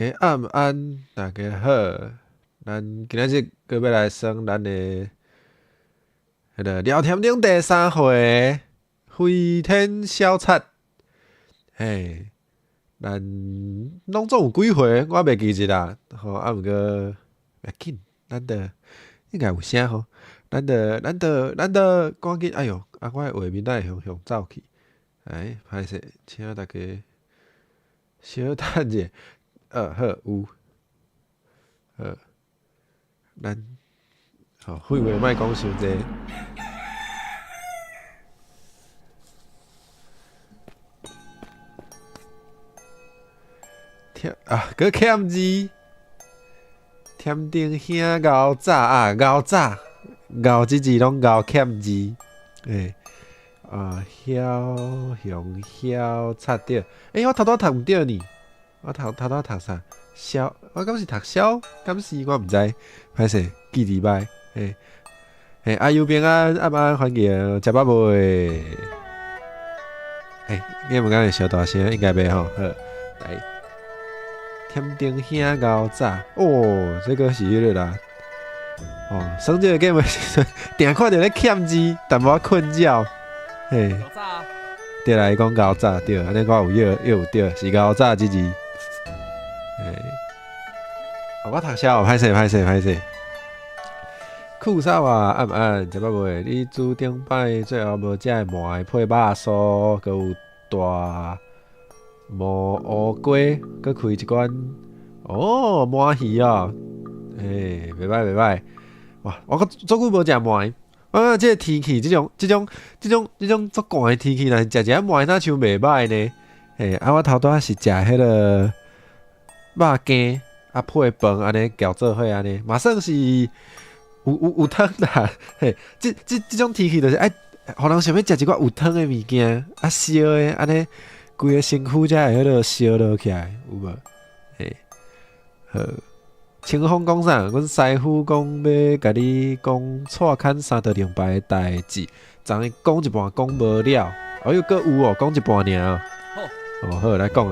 暗安，大家好，咱今仔日搁要来算咱的迄个聊天顶第三回飞天小贼。嘿，咱拢总有几回，我袂记一啦。吼，毋过袂要紧，咱着应该有啥吼？咱着赶紧，哎哟，我的画面会向走去。哎，歹势，请大家小等者。好有。咱废话莫讲伤济。搁欠字，添丁兄熬早熬早，熬即字拢熬欠字。晓向晓擦着。我头拄读毋对呢，我头拄读啥？小，我敢是读小，敢是我毋知，歹势记忆歹。阿友平安，暗安欢迎，食饱未？你们敢会小大声？应该袂吼。好，来，添丁兄熬早。哦，这个是迄个啦。算这个 game 的时阵，定看到咧欠字，淡薄仔困扰。熬早。对啦，伊讲熬早对，安尼我又有对，是熬早即字。我读消，歹势。酷啥话暗暗，食饱未？你注顶摆最后无食的糜配肉酥，佮有大毛乌龟，佮开一罐满鱼哦。袂歹。哇，我足久无食糜。即个天气，即种足寒的天气，若是食一糜，哪像袂歹呢？我头拄是食迄个肉羹。配饭安尼搅做伙安尼，嘛算是有汤啦。即种天气就是互人想要食一寡有汤的物件，烧的安尼，规个身躯才会迄落烧落起来，有无？好。清风讲啥？阮师傅讲要甲你讲错砍三道两败的代志，昨日讲一半讲无了，搁有哦，讲一半尔。好，来讲。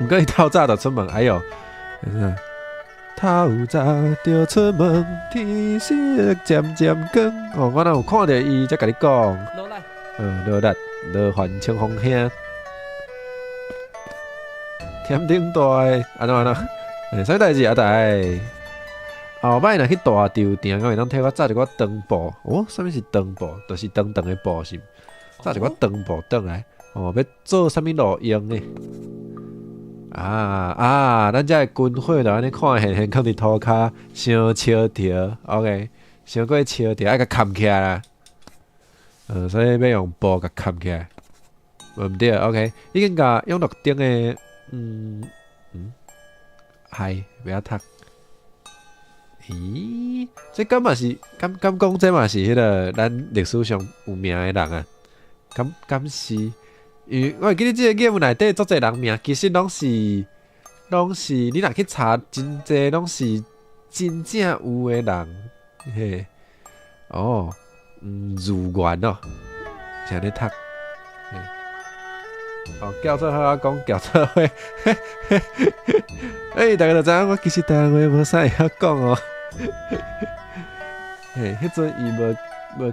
毋过伊透早就出门，哎哟，透早就出门，天色渐渐光。我若有看到伊，才甲你讲。落力，落还清风兄。天顶大的，安怎？啥代志啊？后摆若去大稻埕，敢会当摕我扎一寡长布。啥物是长布？就是长长的布是。扎一寡长布转来。要做啥物路用呢？咱遮个军火就安尼看现放伫涂骹，伤笑条 ，OK， 伤过笑条，爱甲砍起来啦。所以要用布甲砍起来，毋对 ，OK， 已经甲用绿顶的，袂晓读。咦，这敢嘛是敢讲这嘛是迄个咱历史上有名的人啊？敢是？因为我会记得即个 game 内底足侪人名，其实拢是你若去查，真侪拢是真正有诶人，如愿哦，是安尼读，叫做好讲叫做伙，大家就知影我其实台湾话无啥会晓讲哦，迄阵伊无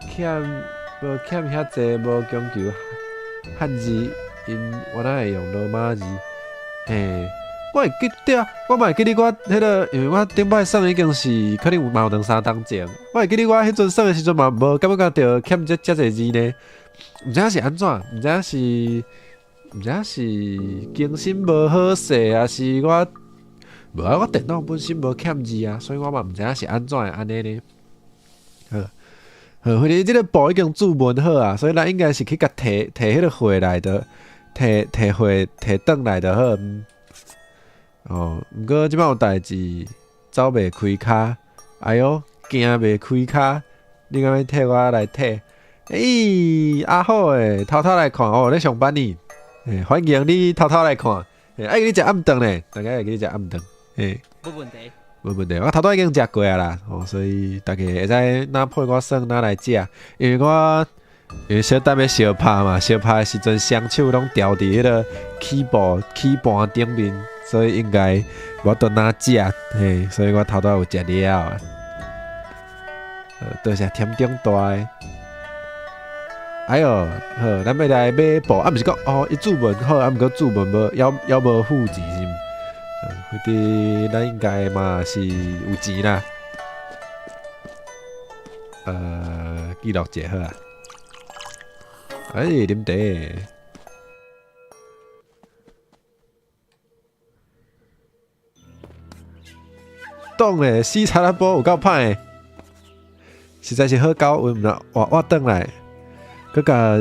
欠遐济，无讲究。汉字因我哪会用罗马字？我会记得啊，我嘛会记得我迄个，因为我顶摆算已经是可能有2、3当前，我会记得我迄阵算的时阵嘛，无感觉着欠遮侪字呢。毋知影是安怎？毋知影是精神无好势，还是我电脑本身无欠字啊，所以我嘛毋知影是安怎会安尼呢？或者即个布已经注文好啊，所以咱应该是去甲摕迄个货来的，摕货摕转来就好。毋过即摆有代志走袂开骹，哎哟，行袂开骹，你敢要替我来替？好诶，偷偷来看咧上班呢。欢迎你偷偷来看。你食暗顿咧，大家会记你食暗顿。无问题，我头拄已经食过啊啦，所以大家会知哪配我算哪来食，因为小等要相拍嘛，相拍的时阵双手拢调伫迄个起盘顶面，所以应该无倒哪食，嘿，所以我头拄有食了啊。多谢添中大诶。哎哟，好，咱要来买布，啊，毋是讲哦，伊注文好，啊，毋过注文无要无付钱是毋？迄啲咱应该嘛是有钱啦。记录者好啊。哎，啉茶。冻诶，死查拉波有够歹诶，实在是好搞运啦！活转来，佮甲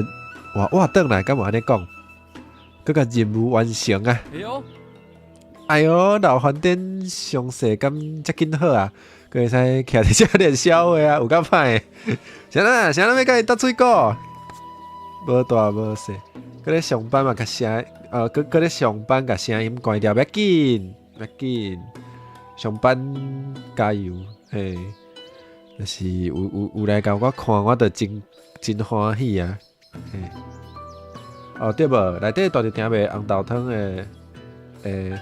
活转来，敢有安尼讲？佮甲任务完成啊！哎呦，老饭店详细敢遮紧好啊！佮会使徛伫遮练消话啊，有够歹诶！啥啦？要甲伊搭水果？无大无细，佮咧上班嘛，甲声佮咧上班，甲声音关掉，别紧，别紧。上班加油，嘿，就是有来甲我看，我着真欢喜啊，嘿。哦对无，内底大着听卖红豆汤诶，迄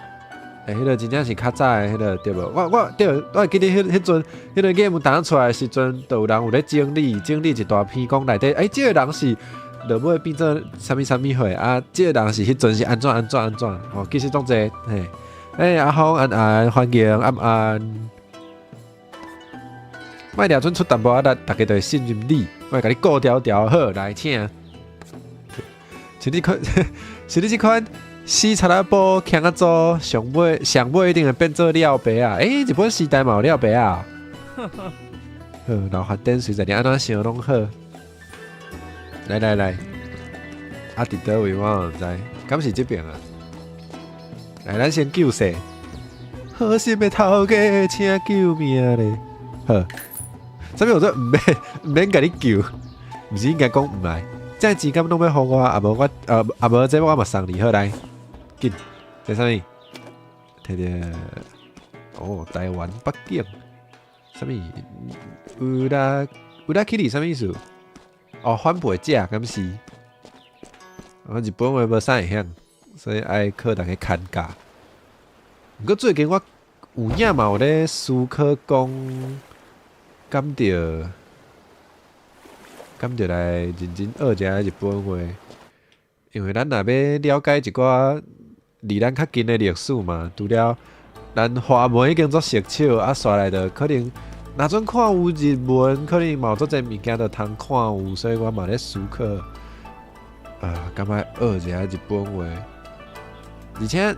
个真正是较早诶，迄个对无？我对，我会记得迄阵，迄个 game 弹出来的时阵，就有人有咧整理一大篇讲内底，即个人是落尾变做啥物货啊？即个人是迄阵是安怎？哦，其实总侪嘿。阿峰安安，欢迎安安。卖俩阵出淡薄仔力，大家就会信任你。我甲你顾条好来请。像你即款死查拉布强啊做，上尾一定会变做料白啊！日本时代嘛有料白啊。好，老饭店随在你安怎想拢好。来，伫倒位我毋知，敢是即边啊？来，咱先救世。好心的头家，请救命咧！好，啥物我说毋免甲你救，毋是应该讲毋来。这钱敢拢要互我，啊无这我嘛送你好来，紧。这啥物？摕着哦，台湾北京，啥物？乌拉基里啥物意思？哦，反背者敢是？日本话无啥会晓。所以爱靠大家看价。不过最近我有影嘛有咧思考讲，敢着来认真学一下日本话，因为咱若要了解一寡离咱较近的历史嘛，除了咱华文已经做熟手，啊，刷来的可能若阵看有日文，可能嘛有做侪物件着通看有，所以我嘛咧思考，感觉学一下日本话。而且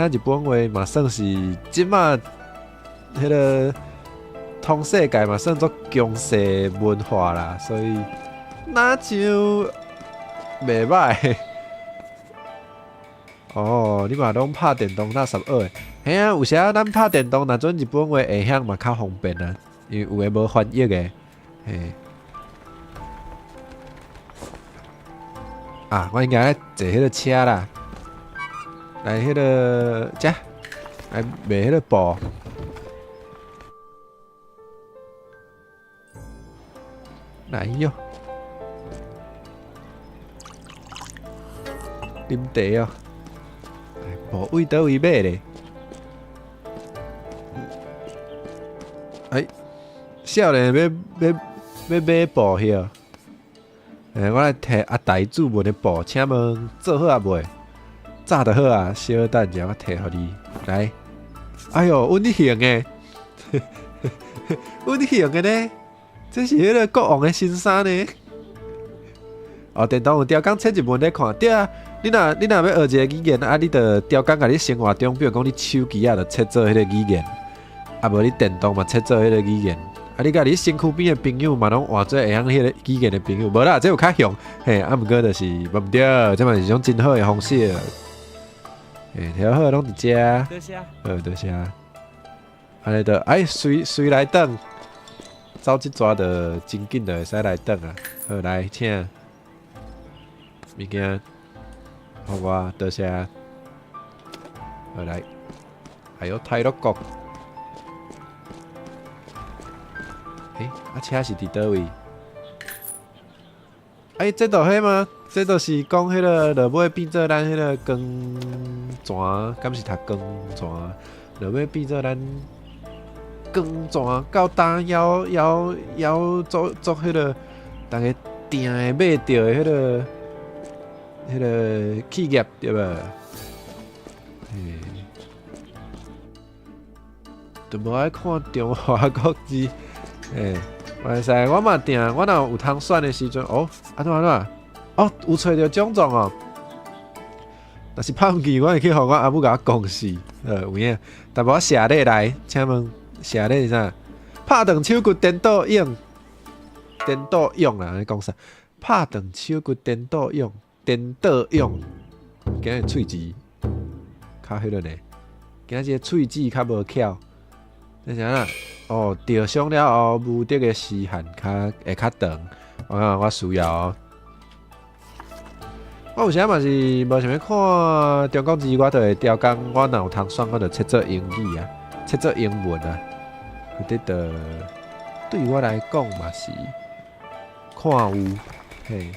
日本话嘛算是即马迄个通世界嘛算作强势文化啦，所以那就袂歹。哦，你嘛拢拍电动那12个？嘿啊，有时仔咱拍电动，若阵日本话会晓嘛较方便啊，因为有诶无翻译诶，嘿。我应该坐迄个车啦。来迄个遮，来卖迄个布。来哟，啉茶哦。布位倒位买咧？少年要买布遐。我来摕阿大主文的布，请问做好啊未？炸得好啊！小等者我摕互你来。哎哟，温馨诶，温馨诶呢？这是迄个国王的新衫呢。哦，电动有条工切日文咧看，对啊。你若要学一个语言，你着条工甲你生活中，比如讲你手机都切做迄个语言，无你电动嘛切做迄个语言。你甲你身躯边的朋友嘛拢换做会晓迄个语言的朋友，无啦，这有较凶。嘿，毋过就是无毋对，这嘛是一种真好的方式。调好拢伫遮，多谢。安尼着，随来等，走即抓着真紧着会使来等啊。好来，请物件，互我多谢。好来，还有泰罗国。车是伫倒位？这道迄吗？这都是讲迄个落尾变做咱迄个光泉，敢是读光泉？落尾变做咱光泉到打枵做迄个，大家定会买着迄个企业对吧？都无爱看中华国际，哇塞！我嘛定，我若有通选的时阵，安怎？哦，有找着奖状哦。若是拍毋记，我会去互我阿母甲我讲死。有影，但无我写咧来，请问写咧是啥？拍断手骨颠倒用啦，安尼讲啥？拍断手骨颠倒用，今日喙齿较迄个呢，今日喙齿较无巧。你啥啦？吊伤了后，无得的时限会较长。我需要哦。我有时嘛是无想要看中国字，我就会调工。我若有通选，我就切做英语啊，切做英文啊。有得对我来讲嘛是看有嘿。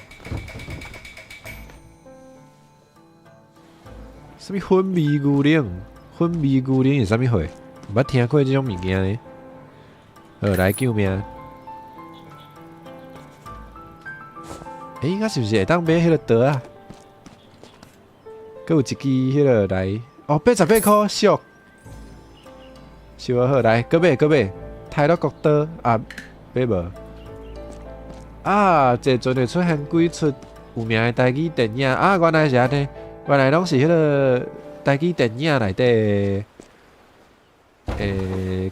什么粉味牛奶？粉味牛奶是啥物货？毋捌听过这种物件呢。好，来救命！我是不是会当买迄个刀啊？佮有一支迄个来，88块俗，收好来，佮买，泰勒国刀啊，买无？啊，这阵会出现几出有名的台语电影啊，原来是安尼，原来拢是迄个台语电影内底。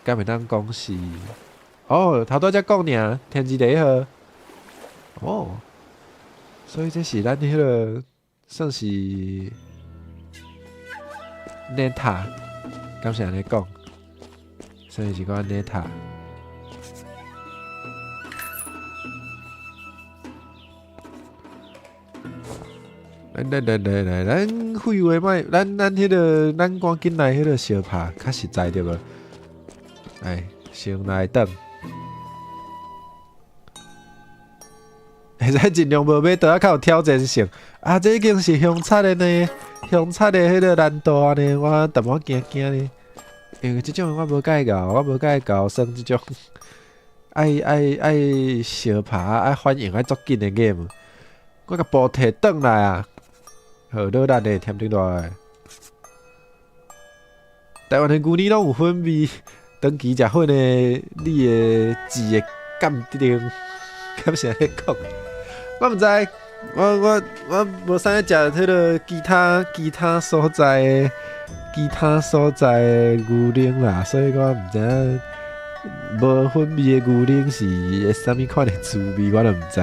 敢会当讲是？头拄才讲尔，天字第一号。所以这是咱迄个算是 Neta， 敢是安尼讲？所以是讲 Neta。来，咱废话莫，咱迄个，咱赶紧来迄个相拍，较实在对无？先来等，会使尽量无买刀啊，较有挑战性。这已经是凶残的呢，凶残的迄个难度啊呢，我淡薄惊呢。因为即种我无介搞，算即种爱相拍，爱反应爱足紧的 game。我甲步摕转来啊！好热力的，添顶大个。台湾的牛奶拢有粉味，长期食粉的，你的字的鉴定，敢是安尼讲？我毋知，我无啥食迄个其他所在的牛奶啦，所以我毋知影无粉味的牛奶是啥物款的滋味，我都毋知。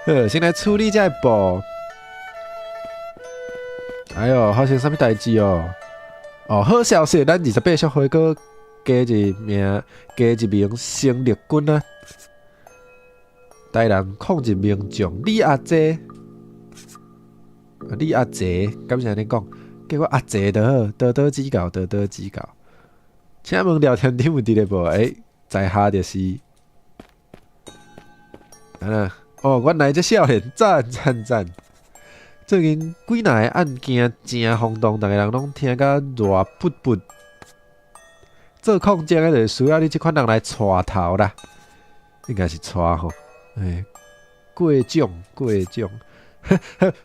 好，先来处理这个布。发生啥物代志哦？好消息，咱28小岁个加一名生力军啊！台南控制名将李阿姐，敢是安尼讲？叫我阿姐就好，多多指教。请问聊天顶有伫咧无？在下就是。原来这少年赞！最近几若个案件真轰动，大家人拢听甲热噗噗。做控制个就需要你这款人来带头啦，应该是带吼。过奖，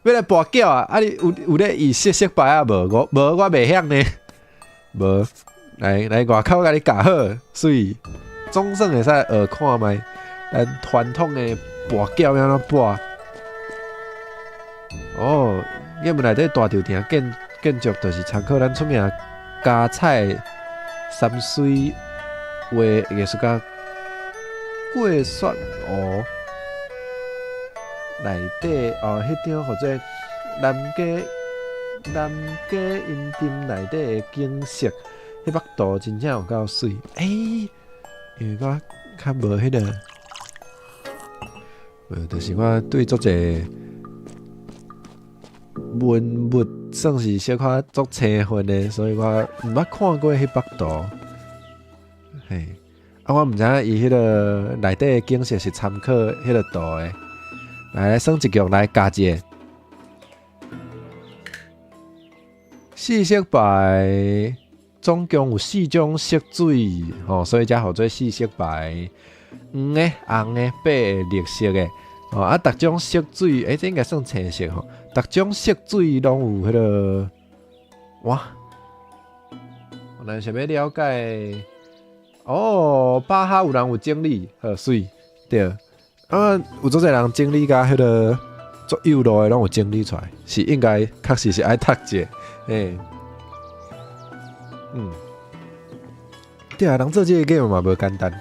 要来跋筊啊！你有咧以色牌啊？无我袂晓呢。无来外口甲你教好，水总算会使学看觅，咱传统的跋筊安怎跋？game内底大条亭建筑，就是参考咱出名加彩山水画艺术家郭雪湖内底迄张或者南家阴店内底的景色，迄幅图真正有够水。因为我较无迄个，就是我对作者文物算是小可足青分的，所以我毋捌看过迄幅图。我毋知影伊迄个内底的景色是参考迄个图的。来算一局来加一个。四色牌总共有4种色水，所以才号做四色牌。黄的、红的、白的、绿色的，逐种色水，这应该算青色吼。逐种色水拢有迄个，哇！我咱想要了解，巴哈有人有整理，好水对。有做侪人整理甲迄个做幼路的拢有整理出来，是应该确实是爱读者，对啊，人做这个 game 嘛无简单，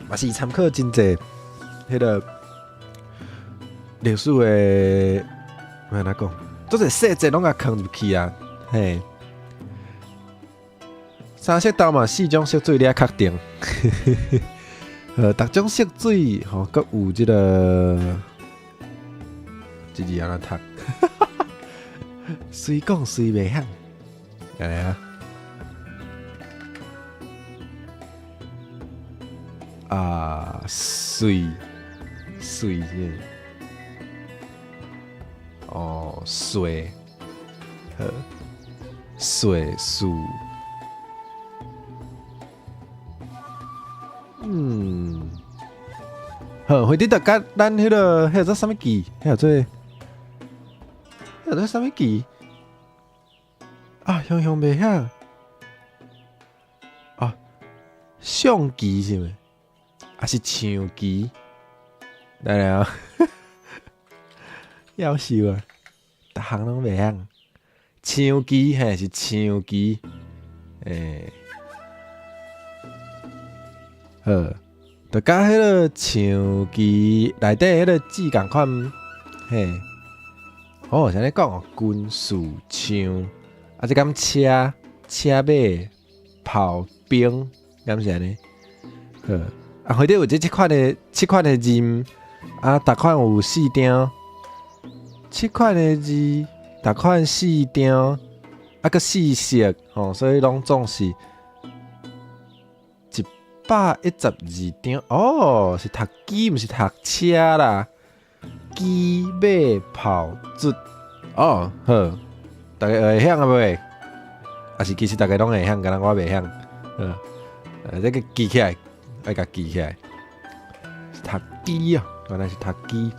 嘛是参考真济迄个历史的，我安怎讲，做侪细节拢甲藏入去啊，嘿。三色豆嘛，4种色水你爱确定。逐种色水佮有即个，这字安怎读？随讲随袂响，来啊！水是水，水树。好，回滴大家，咱迄个做啥物字？迄做啥物字？香袂晓。象棋是毋？是象棋？来啊！夭寿啊！逐项拢袂晓。象棋是象棋。好，就甲迄个象棋内底迄个字共款，像咧讲军事枪，即敢车马炮兵，敢是安尼？好，或者有七款的字，逐款有4张，7款的字，逐款4张，个4色，所以拢总是。112张是读机，毋是读车啦。机马炮卒好，大家会晓啊袂？是其实大家拢会晓，敢若我袂晓。这个记起来，爱甲记起来。读机啊，原来是读机。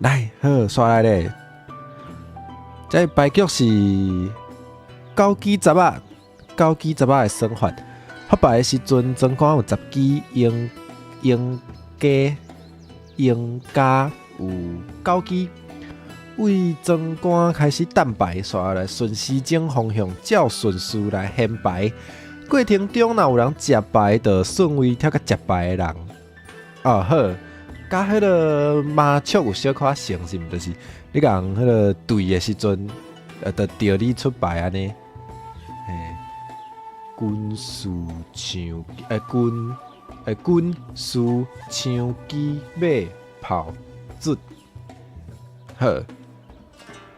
来，刷来咧。这牌局是9支十啊，9支十啊的算法。发牌的时阵，总共有10支赢家有9支。为总管开始等牌，刷来顺时针方向照顺序来掀牌。过程中若有人食牌，就顺位跳甲食牌的人。好，甲迄个麻雀有小可像是毋？就是你讲迄个对的时阵，就调你出牌安尼。军事枪，军事枪机马炮卒，好，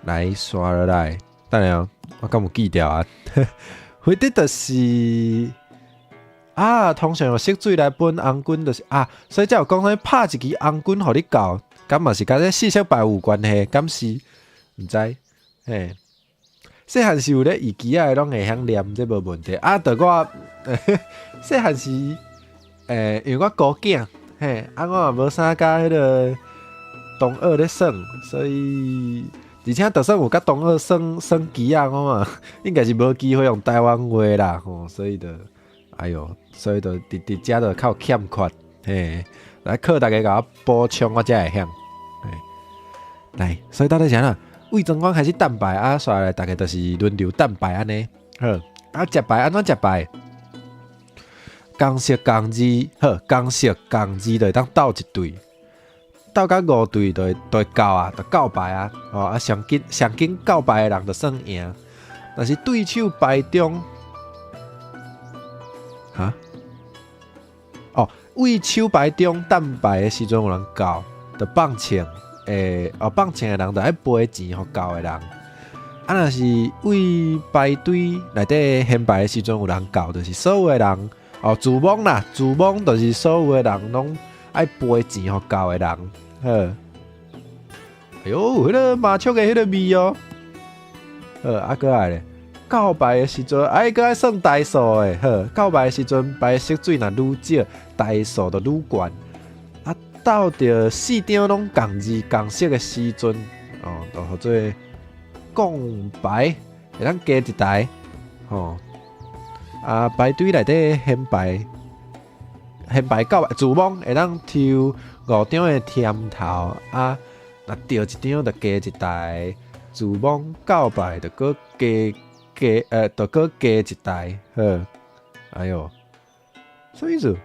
来刷落来，等下我敢有记掉啊？或者就是通常用色水来分红军，就是所以才有讲说拍一支红军，互你搞，敢嘛是甲这四色牌有关系？敢是？毋知，细汉时有咧易记啊，拢会晓念，这无问题。就我细汉时，因为我孤囝，我也无啥甲迄个同学咧耍，所以而且就算有甲同学耍棋啊，我嘛应该是无机会用台湾话啦，所以就所以就伫遮就较欠缺，来靠大家甲我补充，我才会晓，来，所以到底是安怎？为总管开始等牌刷来大概就是轮流等牌安尼。好，食牌安怎食牌？共色共字，共色共字就会当斗一队，斗到5队就会到就到牌啊。上紧到牌的人就算赢。但是对手牌中，为手牌中等牌的时阵有人到，就放枪。放枪的人就爱赔钱互交的人。若是为排队内底掀牌的时阵有人交，就是所有的人主网啦，主网就是所有的人拢爱赔钱互教的人。呵，哎呦，迄个麻雀的迄个味哦。啊，过来咧，告白的时阵，搁爱算台数的。好，告白的时阵，白色水若愈少，台数就愈悬。啊，到着四张拢共字共色的时阵，就叫做共白，会当加一台。排队内底显牌告白自摸会当抽5张的甜头，若着一张就加一台。自摸告白就搁就搁加一台。呵，哎哟，什么意思？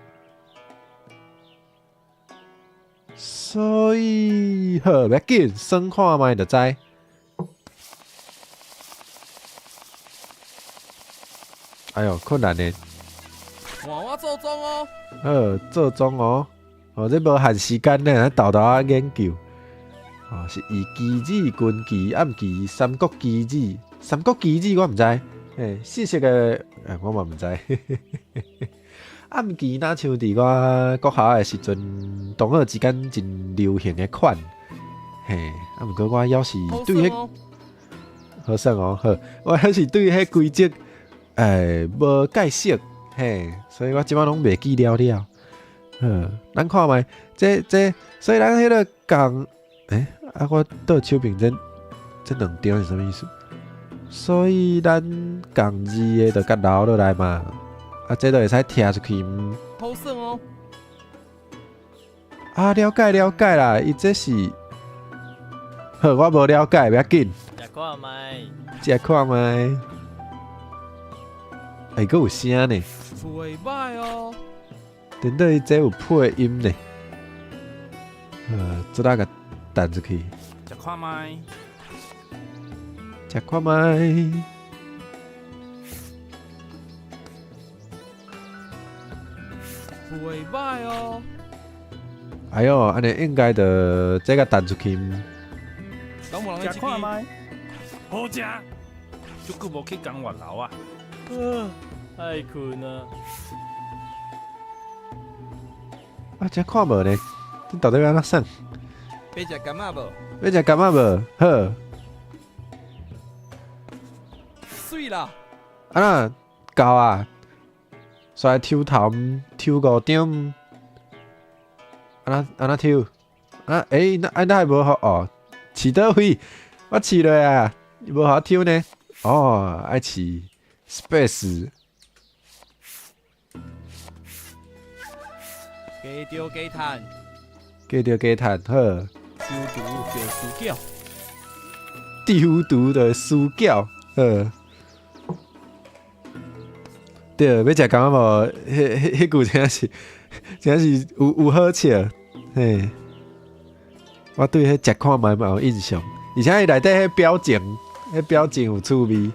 所以好，别紧，算看卖就知。哎哟，困难呢。换我做庄哦。做庄哦。这无限时间呢，豆豆仔研究。是以棋子、军棋、暗棋、三国棋子。三国棋子我毋知，四色的我嘛毋知。暗棋若像伫我国校的时阵，同学之间真流行的款。毋过我要是对迄好算哦，好，我要是对迄规则无解释，所以我即摆拢袂记了了。咱看觅所以咱迄个共我倒手柄这两张是什么意思？所以咱共字的就甲留落来嘛，这就会使贴出去。好算哦。了解啦，伊这是好，我无了解，不要紧。食看觅。佫有声呢。袂歹哦。等到伊这有配音呢。做那个弹出去。食看觅。袂歹哦。哎哟，安尼应该着这个弹出去。食看觅。好食。足久无去江外楼啊。太困啊！这看无呢，这到底要安怎算？要食柑仔无？要食柑仔无？好。水啦！那够啊！甩抽头抽5张，安怎抽？那还无好哦？饲倒位？我饲落啊，无好抽呢。爱饲 space。加着加碳，好。丢毒就输饺，好。对，要食柑仔无？迄句真是有好笑，嘿。我对迄食看觅嘛有印象，而且伊内底迄表情有趣味。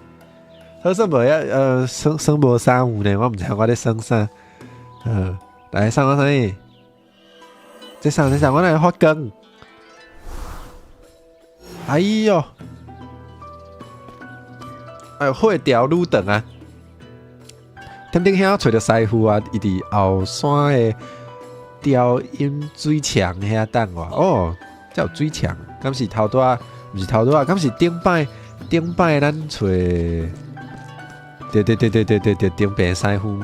好算无呀？算无三有呢，我毋知我咧算啥。来算我啥物？这算，我来发光。哎哟！火条愈长啊！顶顶遐找着师傅啊，伊伫后山的调音水墙遐等我。才有水墙，敢是头拄仔？毋是头拄仔，敢是顶摆咱找？对，顶边师傅。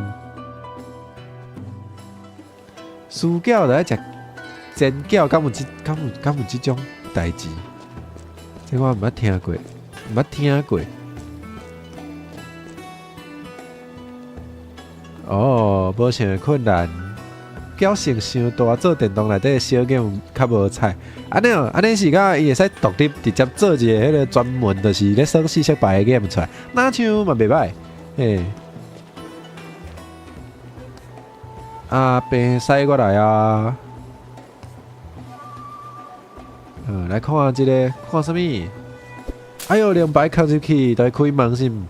输饺就爱食煎饺，敢有即种代志？这我毋捌听过。无想的困难，饺性伤大，做电动内底的小game较无彩。安尼是甲伊会使独立直接做一个迄个专门，就是咧算四色牌的 game 出来，哪像嘛袂歹，平使过来啊！来看这个，看什么？哎呦，两排靠入去，就会开门是毋？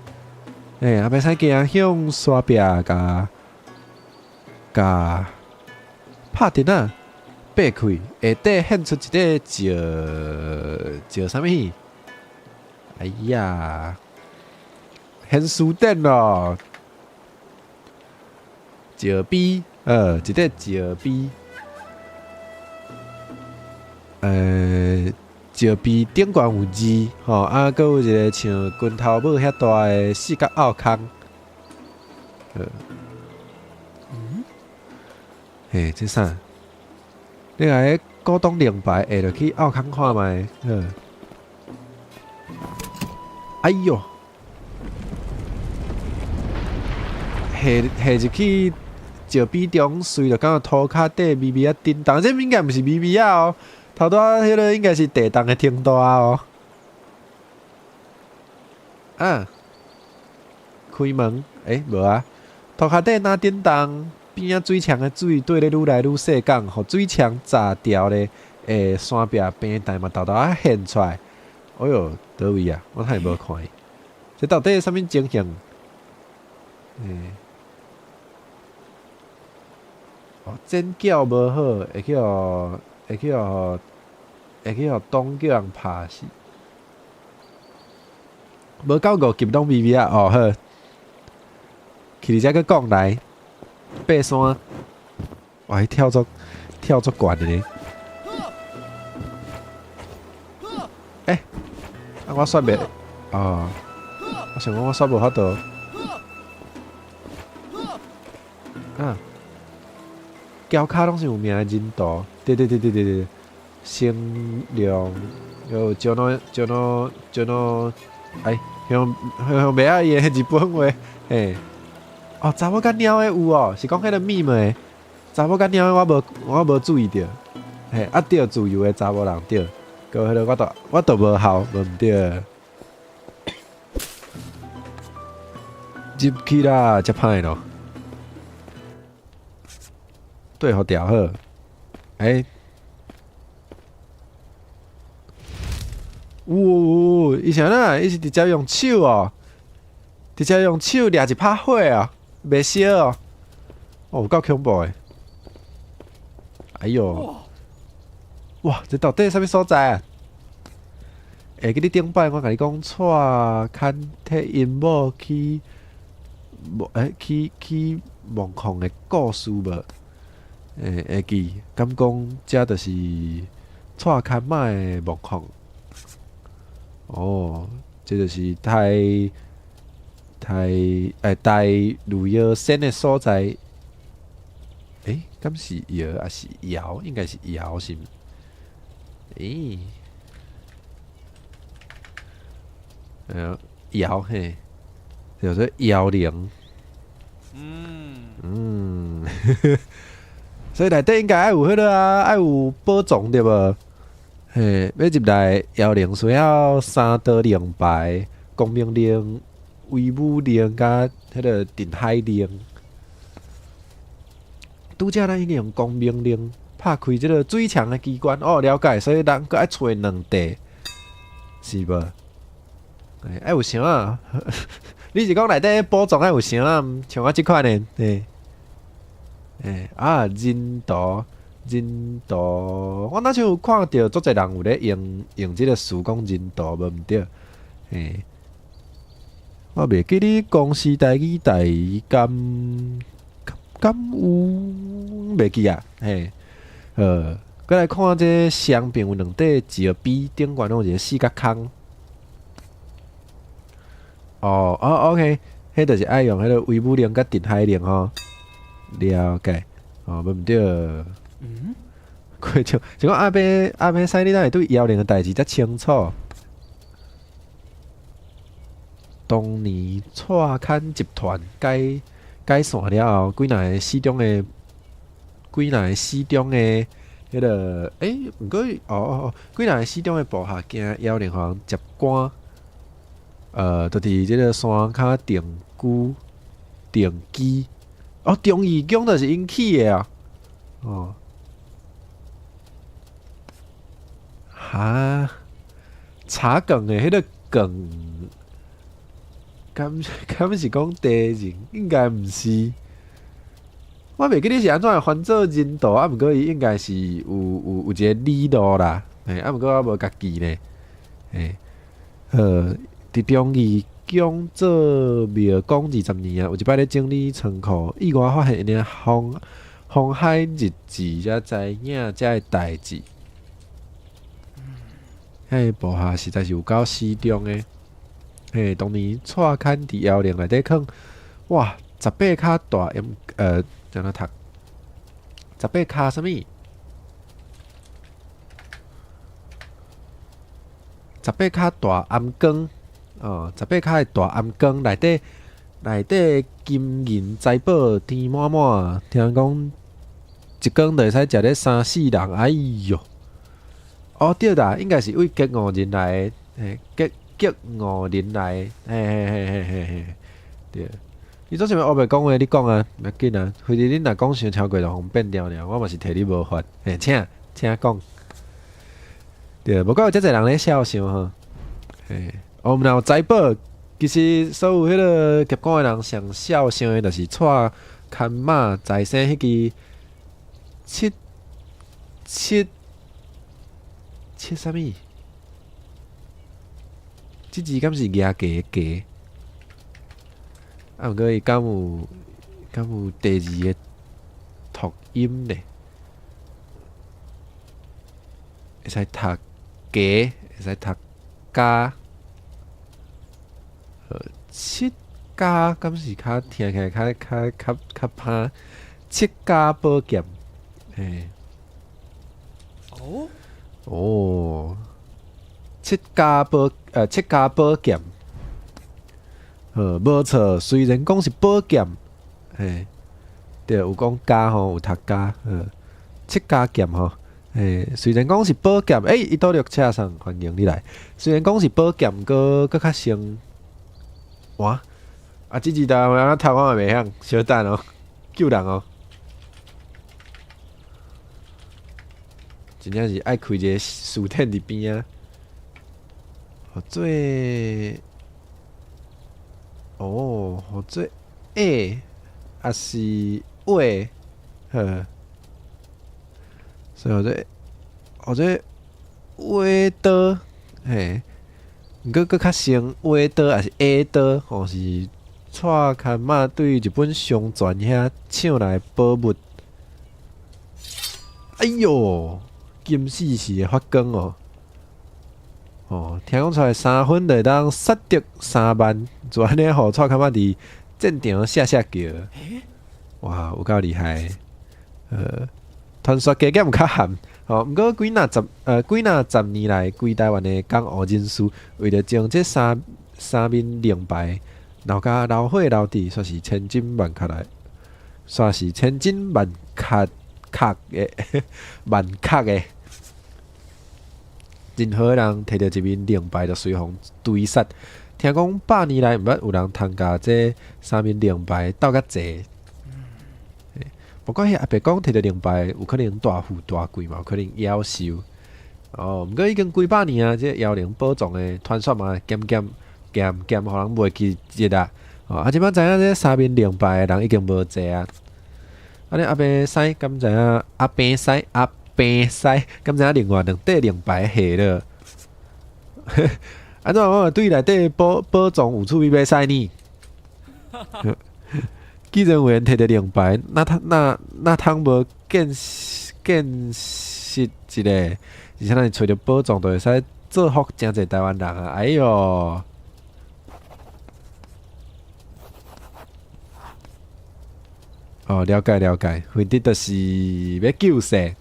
袂使行向山壁甲拍电啊，爬开，下底现出一个石什么？哎呀，现书店咯，石碑，一个石碑。石壁顶悬有字，吼啊，搁有一个像拳头母遐大的四角凹空，嘿，这啥？你来股东零牌下落去凹空看卖，哎哟，下入去。石壁中，随着感觉涂骹底微微啊震动，这应该毋是微微啊哦，头拄迄个应该是地动的程度啊哦。啊，开门，无啊，涂骹底若震动，边仔水墙的水对咧愈来愈细港，互水墙炸掉咧，山壁边带嘛豆豆啊现出来。哎哟，倒位啊？我太无看伊，这到底是啥物情形？尖叫无好，会去东叫人拍死。无到5级拢微微啊！哦好，去伫遮个讲来，爬山，哇！跳足悬的呢。我煞袂哦，我想讲我煞无法度。脚骹拢是有名的人道，对，星亮有叫喏，向袂晓伊的日本话，哦，查某甲猫的有哦，是讲迄个密的，查某甲猫的我无注意着，对自由的查某人对，个迄个我都无效，无毋对，入去啦，遮歹咯。对互调好，伊啥啦？伊是直接用手哦，直接用手掠一拍火啊，袂烧哦，有够恐怖诶！哎哟，哇，这到底啥物所在啊？记你顶摆我甲你讲，带牵摕音幕去梦控的故事无？会记，敢讲遮就是带牵仔的梦控。哦，这就是台旅游线的所在。敢是摇还是摇？应该是摇是毋？摇嘿，叫做摇铃。所以内底应该爱有迄个啊，爱有宝藏对无？要入来摇铃需要3道铃牌、光明铃、威武铃甲迄个定海铃。拄则咱已经用光明铃拍开即个水墙的机关哦，了解。所以咱搁爱找2地，是无？爱有啥啊？你是讲内底宝藏爱有啥啊？像我即款呢？人道，我那像有看到足侪人有咧用即个词讲人道，无毋对？我袂记你公司台语代敢有袂记啊？过来看这双边有2块石壁，顶悬有一个四角空。OK， 迄就是爱用迄个威武铃甲定海铃吼。了解，无毋对。就讲阿伯使你哪会对摇铃的代志遮清楚？当年蔡牵集团解散了后，几若个市中的迄个毋过几若个市中的部下惊摇铃互人接管，就伫即个山骹定基。忠义宫就是因起的啊！茶梗的迄个梗，敢是讲地人？应该毋是。我袂记你是安怎翻做人道啊？毋过伊应该是有一个理路啦。毋过我无家己呢。伫忠义宫做庙讲20年啊，有一摆咧整理仓库，意外发现因红海日志才知影遮个代志。迄部下实在是有够死忠诶。嘿，当年蔡牵伫摇铃内底囥，哇，18卡大怎样读？18卡什物？18卡大暗光哦，18卡诶大暗光内底金银财宝填满满，听讲一光就会使食咧3-4人，哎哟！哦对啦，应该是为吉五人来诶，吉五人来，嘿，对。你做啥物黑白讲话？你讲啊，袂要紧啊。非得恁若讲伤超过就互变掉了，我嘛是替你无法。嘿，请讲。对，无怪有遮侪人咧笑想吼。嘿，哦，毋然有财宝，其实所有迄个结果诶人上笑想诶，就是蔡牵马在生迄支七啥物？即字敢是牙鸡鸡？啊，毋过伊敢有第二个读音咧？会使读鸡，会使读加。七家敢是较听起来较歹？七家宝剑，嘿。哦，七家宝剑，无错。虽然讲是宝剑，嘿，对，有讲家吼，有读家，七家剑吼，虽然讲是宝剑，伊倒绿车上欢迎你来。虽然讲是宝剑，搁较先，哇，啊，即大我安读我嘛袂晓，小等哦，救人哦。真正是爱开一个书店伫边啊！或做或做还是所以或做刀，嘿，毋过较先刀还是刀，或是蔡牵马对日本商船遐抢来宝物。哎哟！金死死的发光听讲出来3分就当杀敌3万，就安尼互蔡牵马伫战场下叫，哇，有够厉害！传说加减较含，毋过几若十年来，规台湾的港务人士为了将这三面灵牌留甲留火留底，算是千金万确的，万确的。任何人摕到一面灵牌，就随风追杀。听讲100年来，毋捌有人通甲这3面灵牌斗甲济。不过迄阿伯讲摕到灵牌，有可能大富大贵嘛，有可能夭寿。毋过已经几百年啊，这妖灵宝藏的传说嘛，渐，互人袂记日啊。即摆知影这3面灵牌的人已经无济啊。安尼阿伯师敢知影？阿伯师敢知影另外2块灵牌下了？安怎我对内底宝藏有趣味要使呢？既然有人摕到灵牌，那通无见识一个？而且咱找着宝藏，就会使造福真侪台湾人啊！哎哟！了解，目的就是要救世，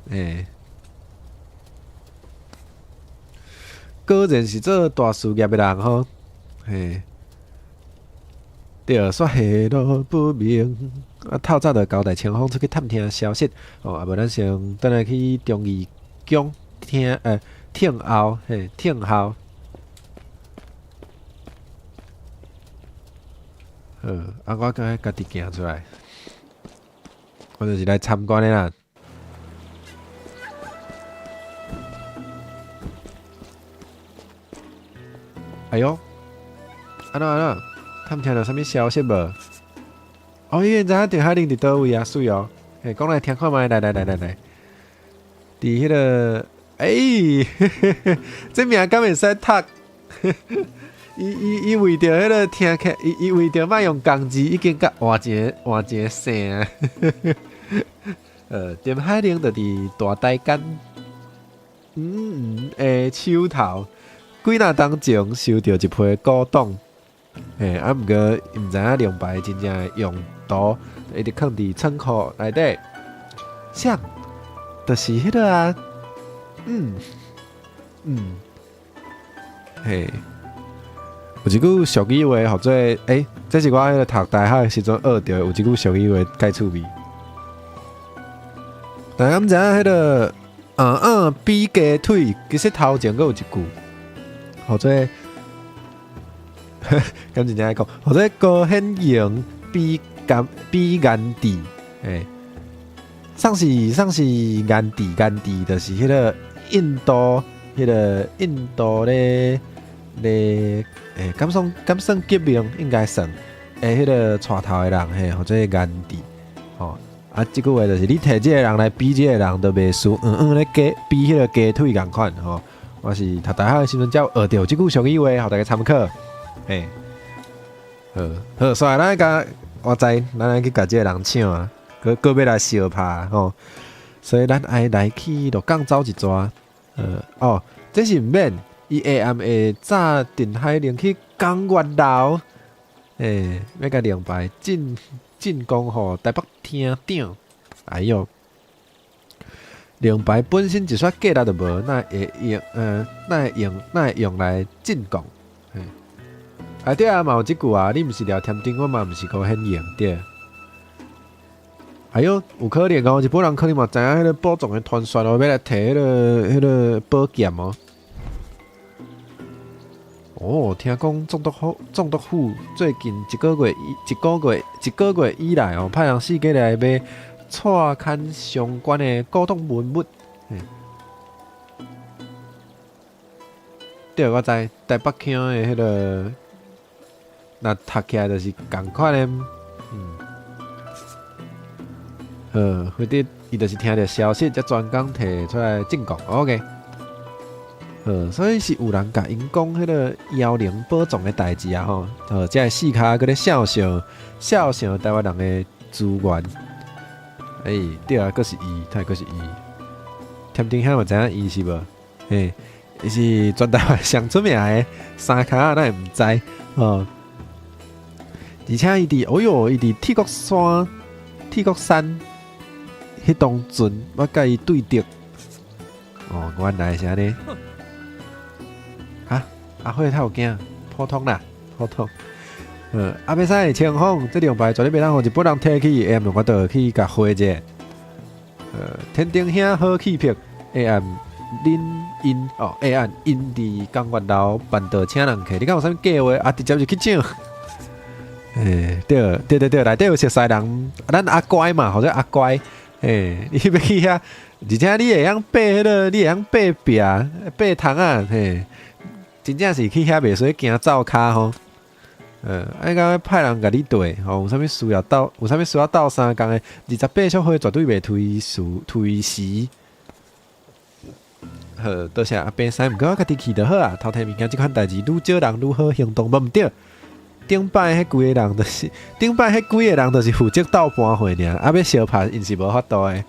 果然是做大事业的人吼，对，煞下落不明，透早就交代清风出去探听消息，无咱先等下去中义宫听候，我该家己行出来。我就是来参观的啦。哎哟，安怎？探听到啥物消息无？伊现在电话铃伫倒位啊？水哦，讲来听看觅，来。伫迄个，这名敢会使读？伊为着迄个听起，伊为着莫用共字，已经甲换一个姓。电海铃就伫大台间，手头，几若当前收到一批古董，啊，毋过毋知影龙牌真正的用途，一直放伫仓库内底。像，就是迄个啊，嘿，有一句俗语话，或者这是我迄个读大学的时阵学到，有一句俗语话介趣味。大家毋知影迄个比鸡腿，其实头前佫有一句，或者敢真正爱讲，或者高显形比眼蒂，上是眼蒂，就是迄个印度咧，敢算革命应该算，迄个带头的人或者眼蒂，吼。啊，即句话就是你摕即个人来比，即个人都袂输，咧比迄个鸡腿共款吼。我是读大学的时阵才学到即句俗语话，互大家参考。好，所以咱甲我知，咱来去甲即个人抢啊，佮要来相拍吼。所以咱爱来去鹿港走一逝。这是毋免，伊下暗会早定海陵去江月楼，要甲龙牌进攻互台北厅长，哎哟，龙牌本身一撮价值都无，那会用来进攻？对啊，嘛有即句啊，你毋是聊天顶，我嘛毋是高显形对。哎哟，有可能哦，日本人可能嘛知影迄个宝藏的传说哦，要来摕迄个宝剑哦。听讲总督府最近一个月以来哦，派人四界来要蔡看相关的古董文物。对，我知台北腔的迄个，那读起来就是共款的，或者伊就是听到消息，才专工摕出来进贡 ，OK。所以是有人甲因讲迄个妖灵宝藏的代志啊吼，即个四骹搁咧笑台湾人的资源，对啊，搁是伊，搁是伊，天顶遐嘛知影伊是无？伊是全台湾上出名的三骹仔，咱会毋知哦。而且伊伫铁国山迄当阵，我甲伊对敌，原来是安尼。阿辉太有惊，普通啦，普通。袂使清风，这龙牌绝对袂当互日本人摕去，下暗我倒去甲花者。天顶遐好气魄，下暗下暗因伫江月楼办道请人客，你敢有啥物计划？直接就去抢。对，内底有熟悉人，咱阿乖嘛，或者阿乖，你要去遐，而且你会晓爬迄个，你会晓爬壁、爬窗啊，真正是去遐袂使行走骹吼。爱甲派人甲你对，有啥物需要斗相共的，28小岁绝对袂推时。好，多谢阿伯师，毋过我家己去就好啊。头天物件即款代志，愈少人愈好行动，无毋对。顶摆迄几个人就是负责斗搬货尔，要相拍因是无法度的。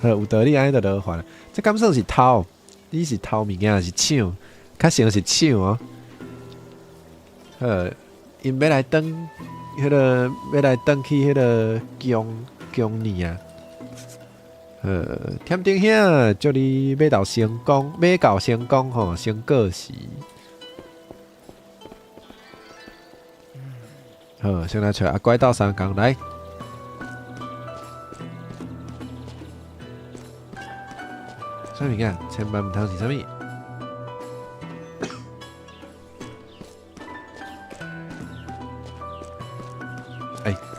好，有道理安尼就落法。这敢算是偷？你是偷物件还是抢？较像是抢哦。因要来登去迄个宫里啊。天顶遐祝你买到成功吼，先过时。好，先来找阿乖斗相共来。啥物件？千万毋通是啥物？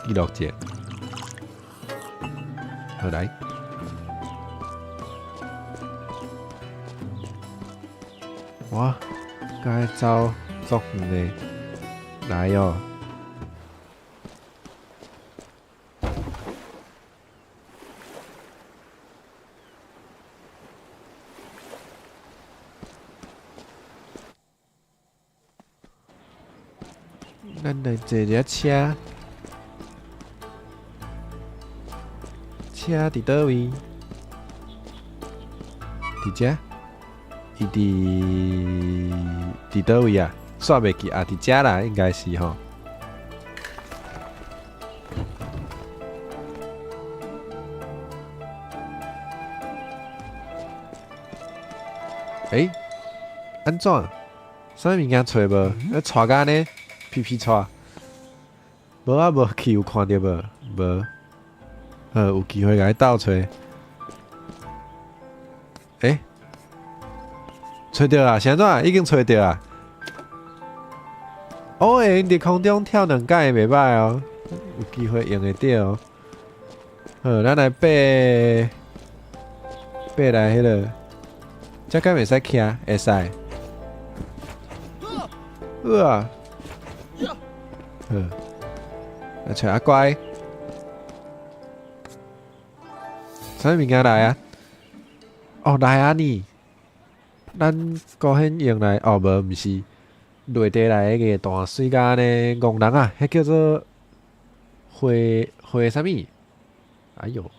记录者，好来，哇，该走足远的，来哟！咱来坐一车。车伫倒位？伫遮？伊伫倒位啊？煞袂记啊，伫遮啦，应该是吼。安怎？啥物件找无？带甲呢？屁屁带。无啊，无去有看到无？无。有机会甲伊斗找。找到啊？是安怎？已经找到啊？哦，因伫空中跳2摆袂歹哦，有机会用会到哦。好，咱来爬来迄个，这敢袂使徛？会使。啊！来找阿乖。啥物件来啊？哦，来啊你！咱高兴用来哦，无是内地来迄个大水甲呢戆人啊，迄叫做花啥物？哎哟，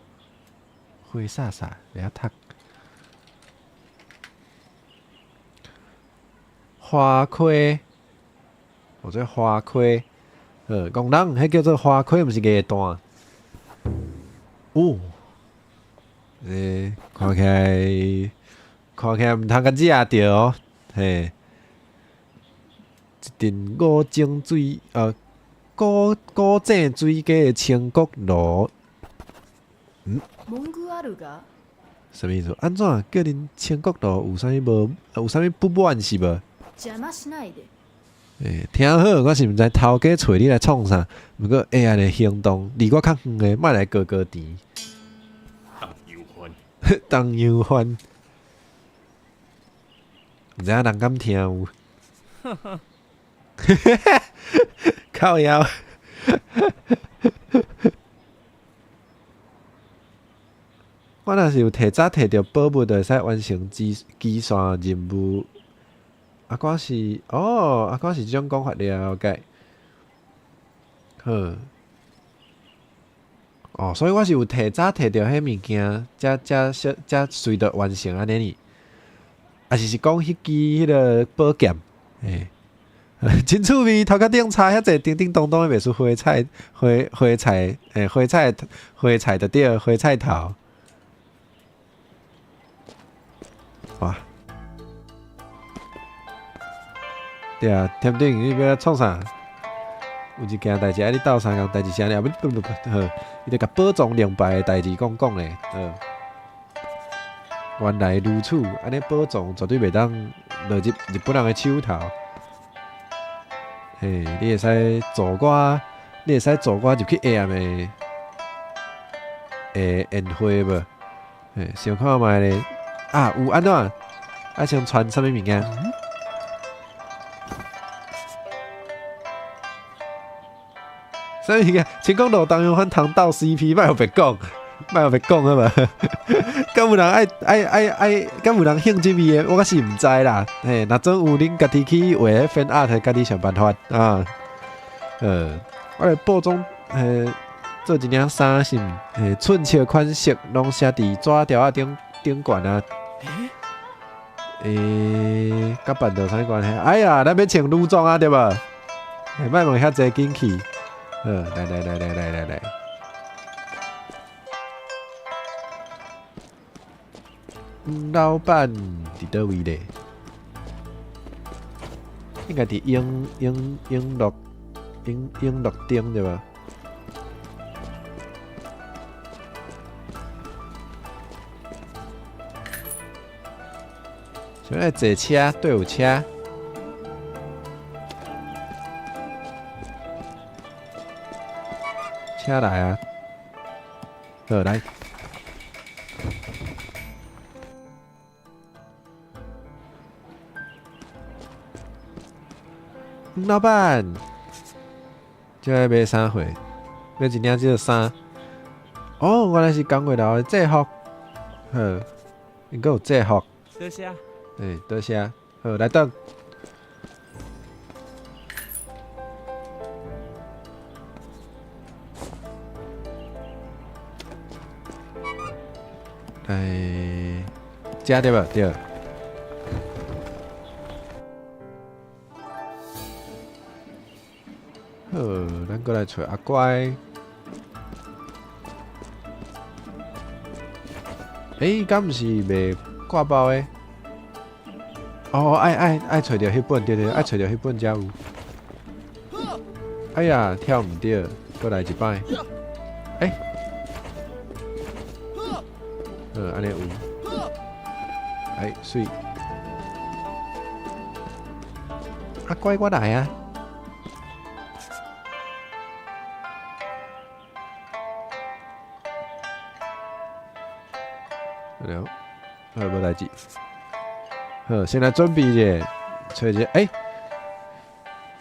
花啥袂晓读。花盔，或者花盔，戆人迄叫做花盔，毋是艺弹。哦，看起来毋通甲惹着哦，嘿，一阵古井水古井水家的千国路。什么意思？安怎叫恁千国路有啥物有啥物不满是无？听好，我是毋知头家找你来创啥，不过安尼行动离我较远的，莫来高甜。当忧欢，毋知影人敢听有？靠腰。我若是有早摕到宝物，就会使完成基线任务。阿哥是阿哥是即种讲法了解。好。所以我是有早摕到迄物件，才随着完成安尼呢。啊是讲迄支迄个宝剑，真趣味，头壳顶插遐济叮叮咚咚的，袂输花菜就对，花菜头。哇！对啊，天顶你要创啥？有一件代志，你斗相共代志啥呢？不，伊就甲保障两败的代志讲咧。原来如此，安尼保障绝对袂当落入日本人的手头。你会使助我入去 AM 的宴会无？想看卖咧。啊，有安怎？先传啥物物件？啥物件？千国路当然反通斗 CP， 莫互别讲好嘛？敢有人敢有人兴趣味的？我是毋知啦。若总有恁家己去画fan art，家己想办法啊。我来报中做一领衫是寸切款式，拢写伫纸条啊顶悬啊。甲办到啥关系？哎呀，咱要穿女装啊，对无？莫问遐济紧去。来。老板伫倒位咧？应该伫英乐町对吧？现在坐车队伍车，车来啊！好来。老板，这个买衫货，买一领这个衫。哦，原来是工月楼的制服。好，应该有制服。多谢。多谢。好，来等。这对吧？对。过来找阿乖。敢毋是卖挂包的？哦，爱找着迄本，对，爱找着迄本才有。哎呀，跳唔对，过来一摆。安尼有。水。阿乖，我来啊！了，无代志。好，先来准备者，找一个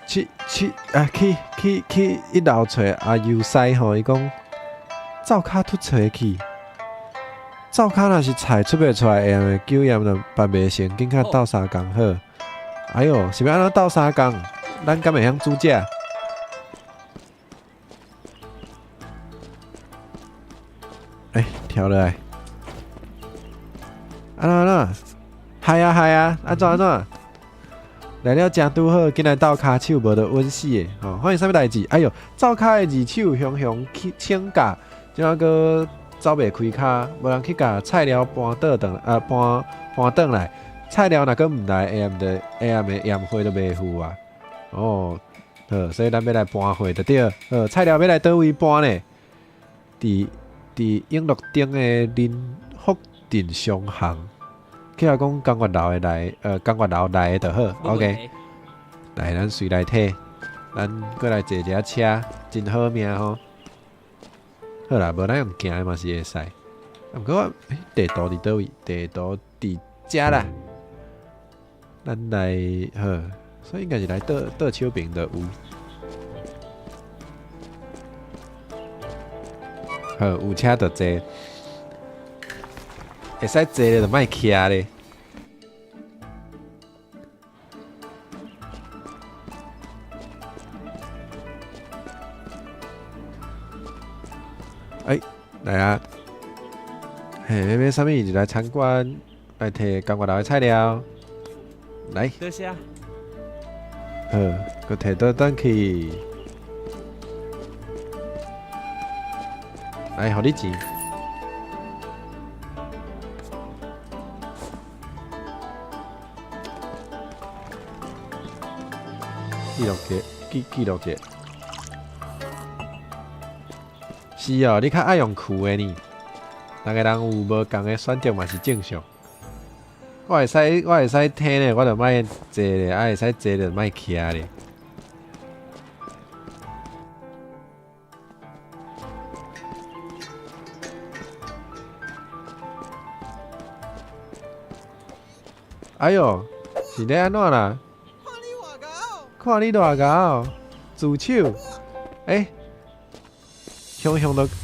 去一楼找阿优西吼，伊讲灶骹突找去，灶骹若是菜出袂出来，会用酒验就办袂成，紧较斗3工好。哎哟，是要安怎斗3工？咱敢会晓煮食？跳落来。安怎？嗨啊！安怎？来了真拄好，紧来斗骹手，无着稳死的。发现啥物代志？哎哟，灶骹的二手雄去请假，怎啊个走袂开骹，无人去甲菜鸟搬倒来。菜鸟若搁毋来，下暗的验货都袂赴啊。好，所以咱要来搬货就对。菜鸟要来倒位搬呢？伫永乐町的林福镇商行。去来讲工业楼的工业楼来的就好 ，OK。来，咱随来睇，咱过来坐一下车，真好命吼。好啦，无咱用行的嘛是会使。不过地图伫倒位？地图伫遮啦。咱来好，所以应该是来倒手柄的有。好，有车就坐。会使坐咧就莫徛咧。来啊！要买啥物就来参观，来摕工业楼的菜鸟。来。多谢。搁摕倒转去。来，互你钱。记录者。是哦，你较爱用酷的呢。逐个人有无共的选择嘛是正常。我会使听咧，我就莫坐咧；会使坐就莫徛咧。哎哟，是咧安怎啦？看你偌高，自手，雄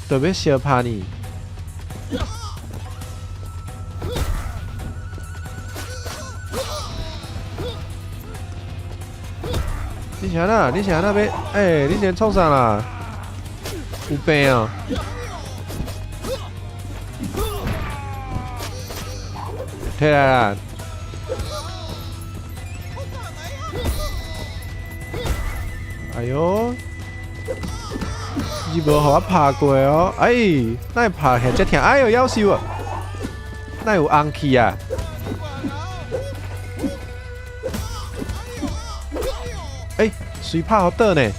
就要相拍你。你是安那？你是安那要？你先创啥啦？有病哦！摕来啦！哎哟，你无互我拍过哦！哪会拍起来遮疼？哎哟，夭寿啊！哪有红气啊？随拍好倒呢，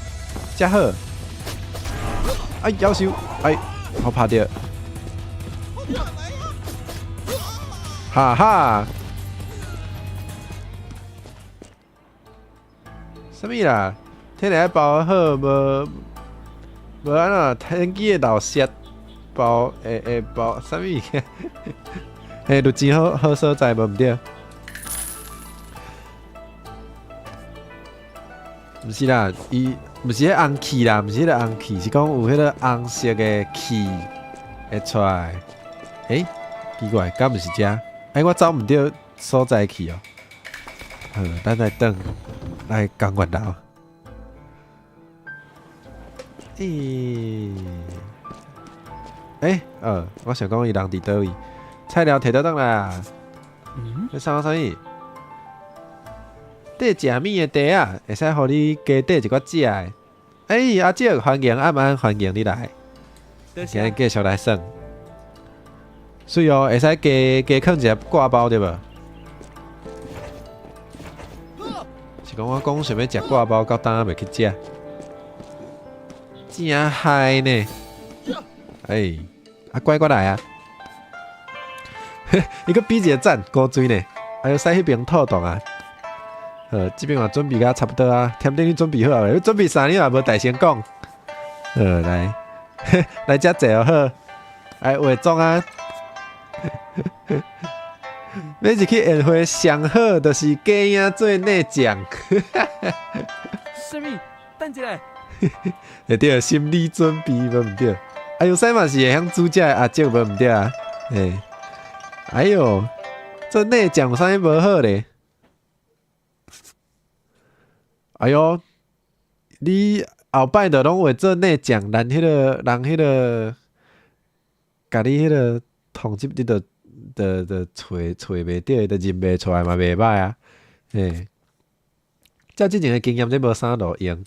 遮好。夭寿！好拍着。哈哈！啥物啦？天来包好，无安怎天机的老舌包会包啥物？就真好所在，无毋对。毋是啦，伊毋是迄红气啦，毋是迄个红气，是讲有迄个红色的气会出来。奇怪，敢毋是遮？我走毋对所在去哦。好，咱来等来工业楼。我想讲伊人伫倒位？菜鸟摕倒转来啊！要送我啥物？缀食米的茶啊，会使互你加缀一寡食的。阿姐欢迎暗暗欢迎你来，今日继续来耍。水哦，会使加放一个挂包对无？是讲我讲想要食挂包，到当袂去食，真嗨呢！乖过来啊！伊个比一个赞，高追呢！哎呦，使迄边透动啊！这边也准备甲差不多啊，添丁你准备好未？准备啥？你也无大声讲。来，来遮坐哦好。化妆啊！要入去宴会上好，就是假影做内将。什么？等一下。对，心理准备无毋对。哎呦，使嘛是会晓煮食的阿叔无毋对啊。哎呦，做内将有啥物无好咧？哎呦，你后摆就拢会做内将，人迄个，甲你迄个统计，你就找袂到，就认袂出来嘛，袂歹啊。照之前的经验，这无啥路用，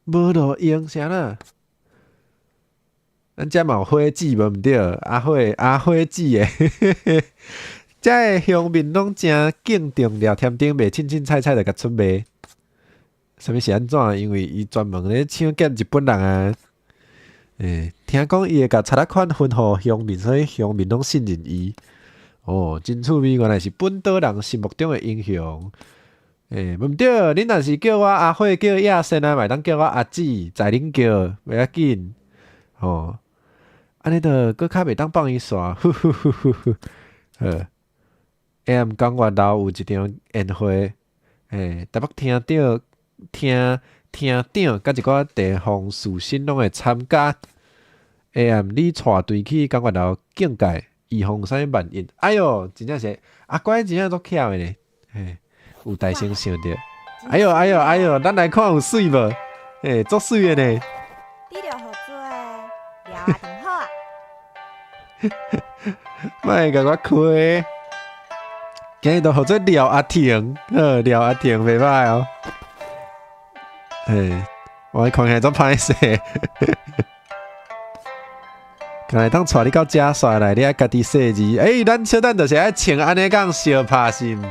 无路用啥啦？咱遮嘛有火纸无毋对，火纸诶，遮诶乡民拢真敬重聊天顶，袂凊凊彩彩就甲出卖。啥物是安怎？因为伊专门咧抢劫日本人啊！听讲伊会甲查拉款分互乡民，所以乡民拢信任伊。真趣味，原来是本岛人心目中的英雄。毋对，恁若是叫我阿火叫亚生啊，嘛当叫我阿姊，在恁叫袂要紧。安尼着搁较袂当放伊煞，AM 港外楼有一场宴会，台北厅长甲一寡地方士绅拢会参加。AM 你带队去港外楼敬戒，预防啥物万一。哎哟，真正是阿乖，真正足巧的呢。有大声想着，哎哟，咱来看有水无？足水的呢。你着好做聊啊，挺好啊。莫甲我开，今日都合作廖阿婷，廖阿婷袂歹哦。我看起来足歹势，刚才当带你到遮煞来，你爱家己设置。咱小等就是爱穿安尼讲小拍心，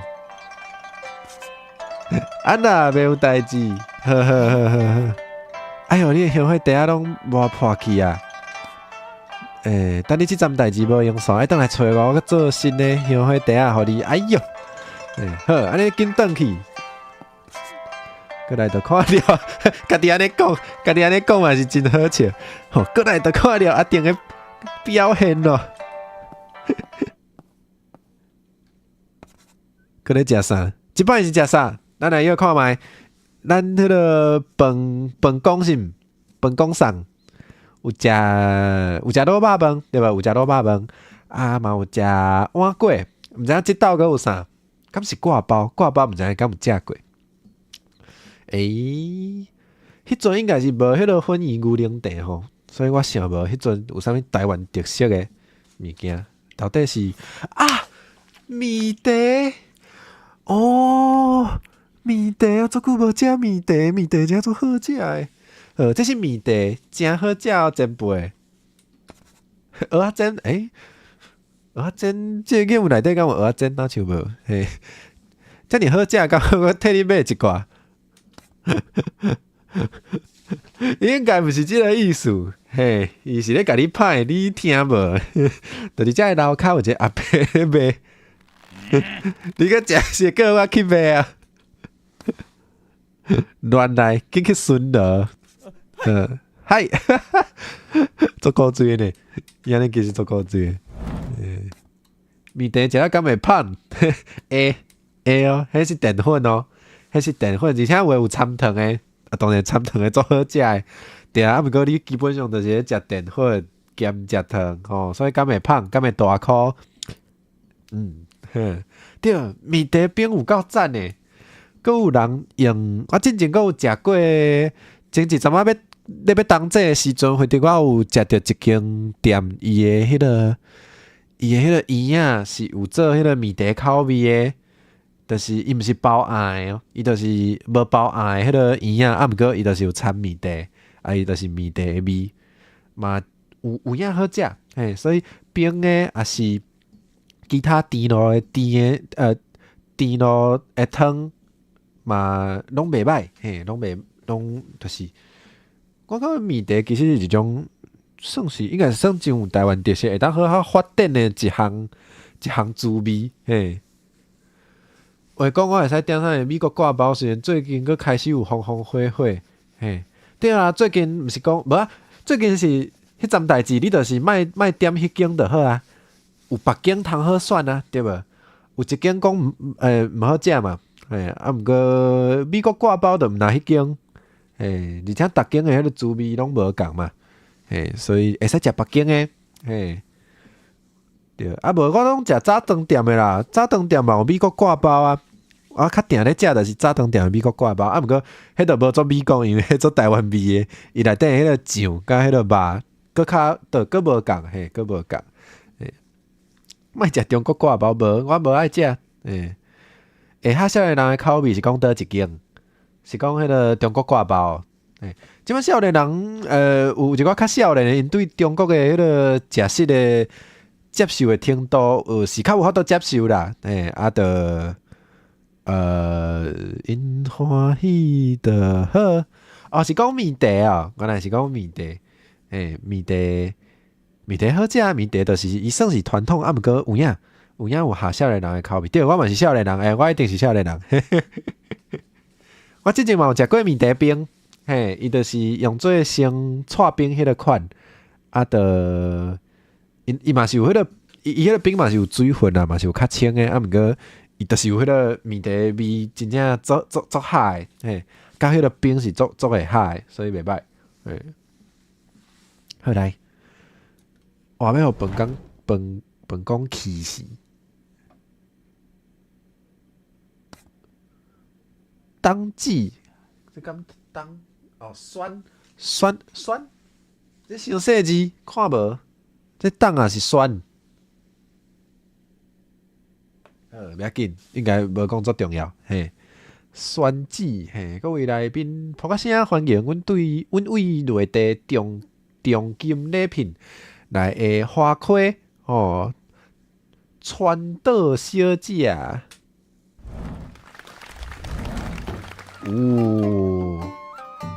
安那袂有代志。呵。哎哟，你香火袋仔拢无破去啊！等你这站代志无用煞，等来找我做新的香火袋仔，互你。哎哟，好，安尼紧转去。过来就看了，家己安尼讲嘛是真好笑。过来就看了阿定的表现咯。过来食啥？即摆是食啥？咱来要看卖。咱迄个饭公是毋？饭公送有食卤肉饭对吧？有食卤肉饭嘛有食碗粿，毋知影即道阁有啥？敢是挂包？挂包毋知影敢有食过？迄阵应该是无迄个粉圆牛奶茶吼，所以我想无迄阵有啥物台湾特色的物件，到底是米茶米茶足久无食米茶真足好食的。这是米茶，真好食哦，真肥。蚵仔煎，蚵仔煎，这个内底敢有蚵仔煎？哪像无？遮尔好食，敢我替你买一寡。应该不是这个意思，伊是咧甲你歹，你听无？就是遮楼骹有一个阿伯咧卖，你个食是叫我去买啊？乱来，紧去巡逻。嗨，足古锥呢，伊安尼其实足古锥。面茶食了敢会胖？会哦，迄是淀粉哦，迄是淀粉，而且话有掺糖的，当然掺糖的足好食的。对啊，不过你基本上就是咧食淀粉兼食糖吼，所以敢会胖，敢会大箍。对，面茶饼有够赞的。阁有人用，我之前阁有食过，前一阵仔要当这的时阵，或者我有食着一间店，伊的迄个圆仔是有做迄个面茶口味的，就是伊毋是包餡的哦，伊就是无包餡的迄个圆仔，毋过伊就是有掺面茶，伊就是面茶的味，嘛有影好食，嘿，所以冰的也是其他甜路的甜路的汤嘛拢袂歹，嘿，拢就是，我感觉面茶其实是一种应该是算真有台湾特色，会当好好发展的一项滋味，嘿。话讲我会使点上美国挂包，虽然最近佫开始有风风火火，嘿，对啊，最近毋是讲无啊，最近是迄阵代志，你就是卖点迄间就好啊，有别间通好选啊，对无？有一间讲毋好食嘛，嘿，啊毋过美国挂包就毋拿迄间，嘿，而且逐间的迄个滋味拢无共嘛，嘿，所以会使食别间的，嘿。对，啊无我拢食早餐店的啦，早餐店嘛有美国挂包啊，我较定咧食就是早餐店的美国挂包，啊毋过迄个无做美国，因为迄做台湾味的，伊内底迄个酱甲迄个肉，佫较佫无共，嘿，佫无共，嘿，莫食中国挂包，我无爱食，嘿，下较少年人的口味是讲倒一间，是讲迄个中国挂包，嘿，即摆少年人有一寡较少年的，因对中国的迄个食食的。接受的程度，是较有法度接受啦，啊，因欢喜的好，哦，是讲面茶哦，原来是讲面茶，面茶好食，面茶就是伊算是传统，啊，毋过有影下少年人的口味，对，我嘛是少年人，我一定是少年人，我之前嘛有食过面茶冰，嘿，伊就是用做先搓冰迄个款，啊，伊嘛是有迄个，伊迄个冰嘛是有水分啊，嘛是有较清诶，啊毋过伊就是有迄个面茶味，真正足嗨，嘿，甲迄个冰是足会嗨，所以袂歹，嘿，好来，我要互本讲气死，当季，这敢当哦酸，这小细字看无？这当也是酸，袂要紧，应该无讲足重要，嘿。酸籽，嘿，各位来宾，普个声欢迎阮为内地重金礼品来的花开哦，川岛小姐，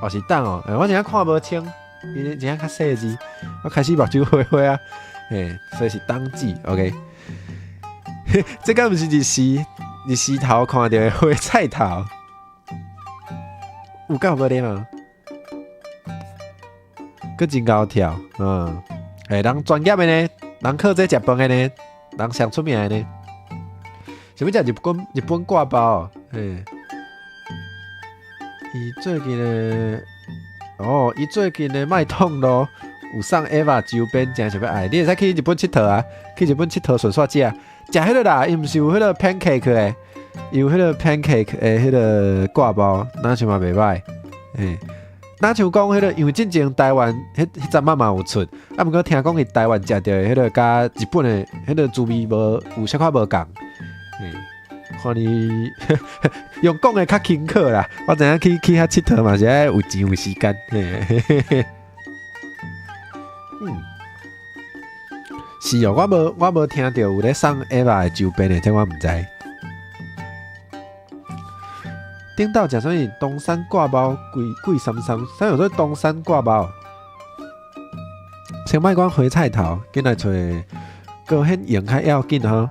是当哦，我真正看无清。伊真正较细字，我开始目睭花花啊，嘿，所以是当季 ，OK 这敢毋是日时头看到的花菜头，有够无啉啊？佫真高跳，人专业的呢，人靠这食饭的呢，人上出名的呢，想要食日本挂包哦，嘿，伊最近的。伊最近的麦当劳有送 Eva 周边，真想要爱。你会使去日本佚佗啊？去日本佚佗顺煞食，食迄个啦，伊毋是有迄个 pancake 诶，有迄个 pancake 诶，迄个挂包，哪像嘛袂歹。哪像讲迄个，因为之前台湾迄阵嘛有出，啊，毋过听讲伫台湾食到的迄个，甲日本的迄个滋味有小可无共。看你用讲的较轻巧啦，我知影去遐佚佗嘛是爱有钱有时间，是哦，我无听到有咧送 Eva 的周边的，这我毋知。顶道食啥物？东山挂包贵三，啥有做东山挂包？先莫讲花菜头，紧来找高显用较要紧吼。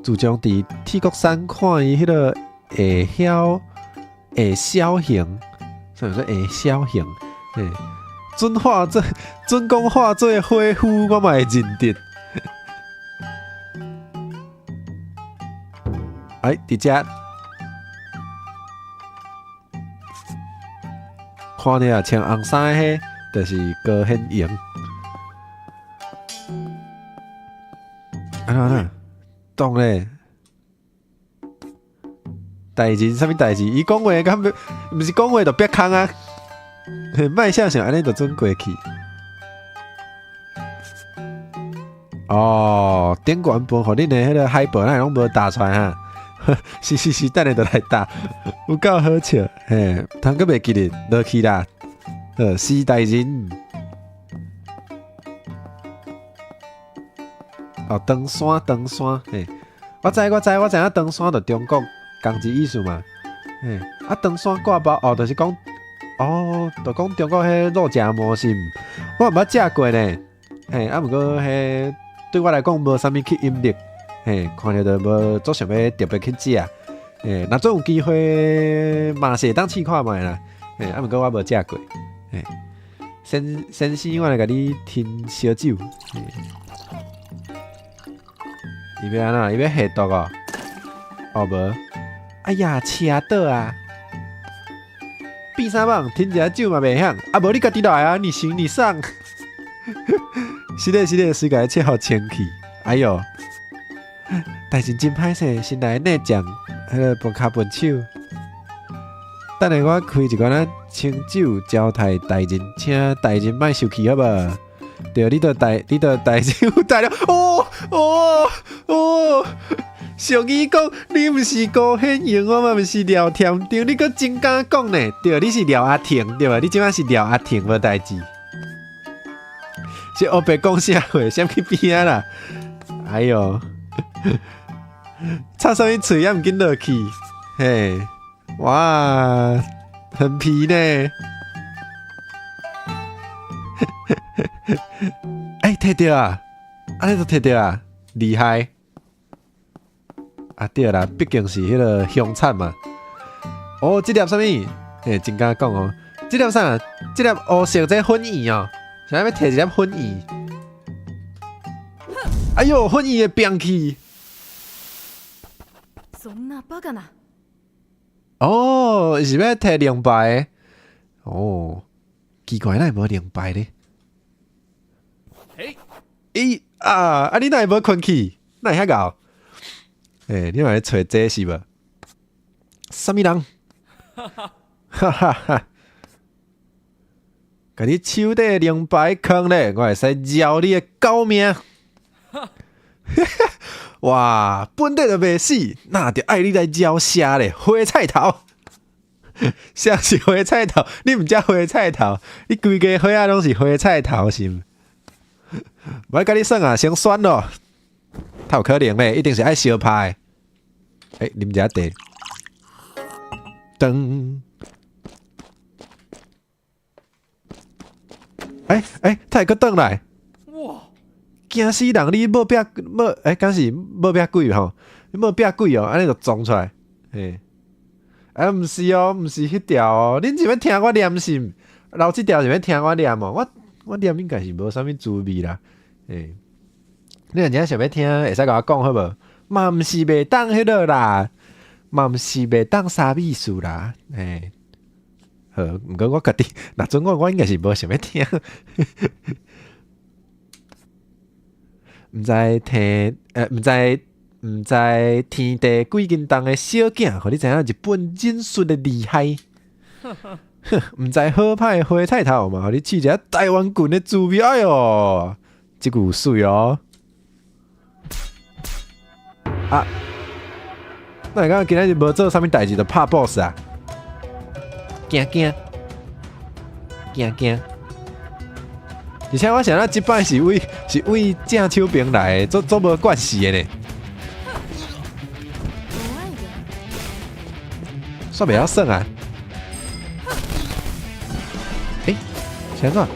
自从伫铁国山看伊迄个下小型，所以说下小型，准讲化做花夫，我嘛会认得。伫遮看你啊，穿红衫的迄，就是高显用。啊！懂咧，代志啥物代志？伊讲话敢毋是讲话就别空啊！卖相像安尼就准过去。顶悬饭互恁的迄个海报，咱拢无打出来哈。是，等下就来打，有够好笑。通佫袂记得落去啦。四大人。哦，登山，嘿，我知影登山就中国同一意思嘛。嘿，啊，登山挂包，哦，就是讲，哦，就讲中国迄肉夹馍是，我毋捌食过呢。嘿，啊，毋过迄对我来讲无啥物吸引力。嘿，看着就无做想要特别去食。嘿，若总有机会嘛是会当试看觅啦。嘿，啊，毋过我无食过。嘿，先我来甲你添烧酒。嘿。伊要安怎？伊要下毒哦？哦无？哎呀，车倒啊！变啥梦？添一下酒嘛袂响，啊无你家己来啊！你行你上。是的，水甲伊切互清气。哎哟，但是真歹势，先来内酱，迄个分骹分手。等下我开一罐仔清酒招待大人，请大人莫生气好无？对，你都大酒大了，俗语讲，你毋是高显英，我嘛毋是廖添丁，你搁真敢讲呢？对，你是廖阿婷，对吧？你即摆是廖阿婷无代志。这黑白讲啥话？先去边啊啦！哎哟，插啥物嘴也毋紧落去，嘿，哇，很皮呢。哎，摕到啊！安尼就摕到啊，厉害！啊对啦，毕竟是迄个香产嘛。哦，这粒啥物？嘿，真敢讲哦，这粒啥？这粒黑色这粉圆哦，想要摕一粒粉圆。哎呦，粉圆会变去！そんなバカな。哦，是要摕两排的。哦，奇怪，哪会无两排咧？啊！你哪会无困去？哪会遐搞？你嘛咧找这是无？啥物人？哈哈哈！甲你手底两排空咧，我会使饶你的狗命！哇，本地就袂死，那着爱你来饶啥咧？花菜头，啥是花菜头？你毋食花菜头，你规家花仔拢是花菜头是毋？我甲你算啊，先选咯，太有可能咧，一定是爱烧拍。啉一下茶，噔。他会阁转来。哇！惊死人！你冇壁冇敢是冇壁鬼吼？你冇壁鬼哦，安尼就撞出来。毋是哦，毋是迄条哦。恁是要听我念是？老即条是要听我念哦。我念应该是无啥物滋味啦。你若真想要听，会使甲我讲好无？嘛毋是袂当迄落啦，嘛毋是袂当啥意思啦。好，毋过我家己，若准我应该是无想要听。毋知天，毋知天地几斤重的小囝，互你知影日本忍术的厉害。毋知好歹的花菜头嘛，互你试一下台湾棍的滋味。哎哟，即句水哦。啊，那会讲今仔日无做啥物代志，就拍 boss 啊？惊！而且我想到即摆是为正手兵来的，做无关系的呢。煞袂晓算啊！小段，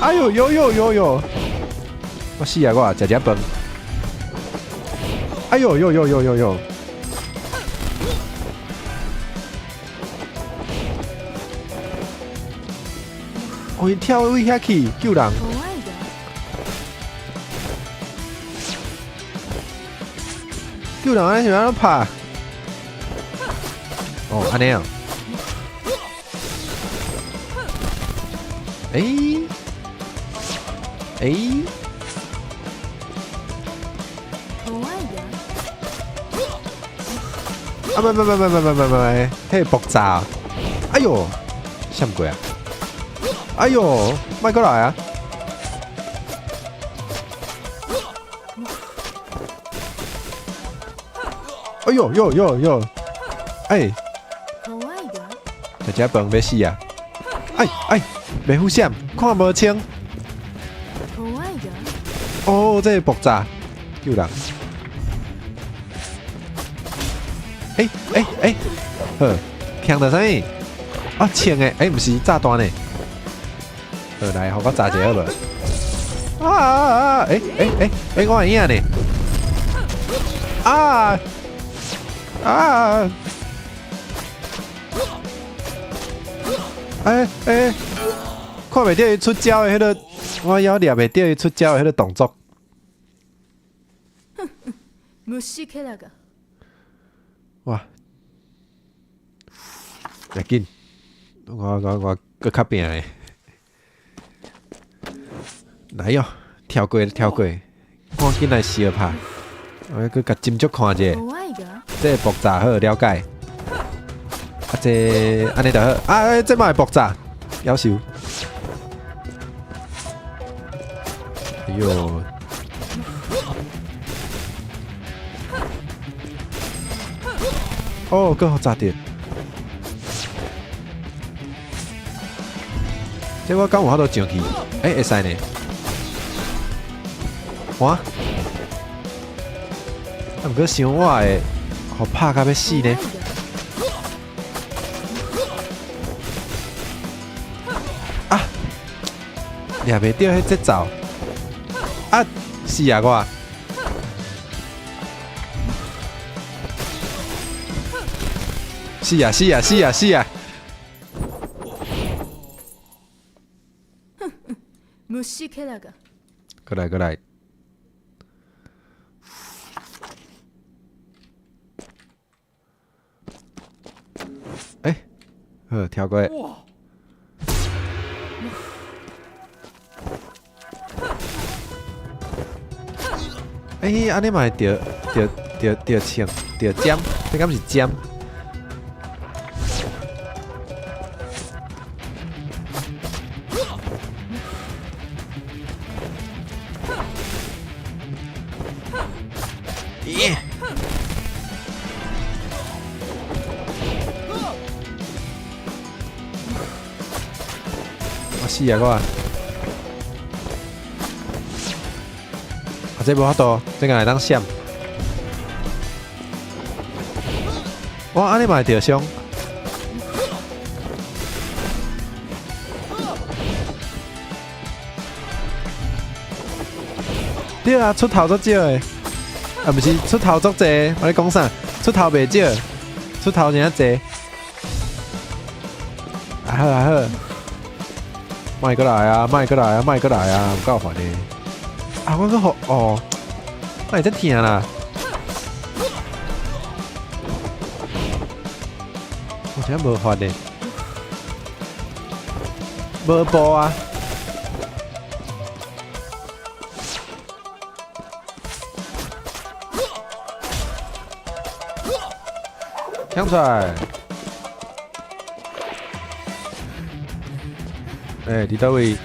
哎呦，有！我死啊！我食饭。哎呦！哦，伊跳位遐去救人。救人安尼是安怎拍？哦，安尼啊。啊不，迄爆炸！哎呦，闪过啊！哎呦，迈过来啊！哎呦，只饭要死啊！哎，袂虎闪，看无清。哦，这个爆炸救人！好，强到啥物？啊，清的，毋是炸弹呢。好来，互我炸一个好无？我会影呢。啊！看袂到伊出招的迄个，我要掠袂到伊出招的迄个动作。哇！要紧，我搁较拼的。来哟，跳过，赶紧来小拍。我要搁甲斟酌看者。这爆炸好了解。这安尼就好。这嘛会爆炸，夭寿。哎呦！哦，搁好炸着。这我敢有法度上去？会使呢。哇！毋过想我会，互拍到要死呢。掠袂到迄节奏，死啊我！死啊！过来！好跳过。安尼嘛会着枪，着尖，这敢是尖？我死啊我！这无法度，这个会当闪。哇，安尼嘛会着伤。对啊，出头足少的，毋是出头足济。我咧讲啥？出头袂少，出头真济。好，莫过来啊！唔够烦的。我个好哦，那真疼啦！我真无法的，无步啊！抢出来！伫倒位？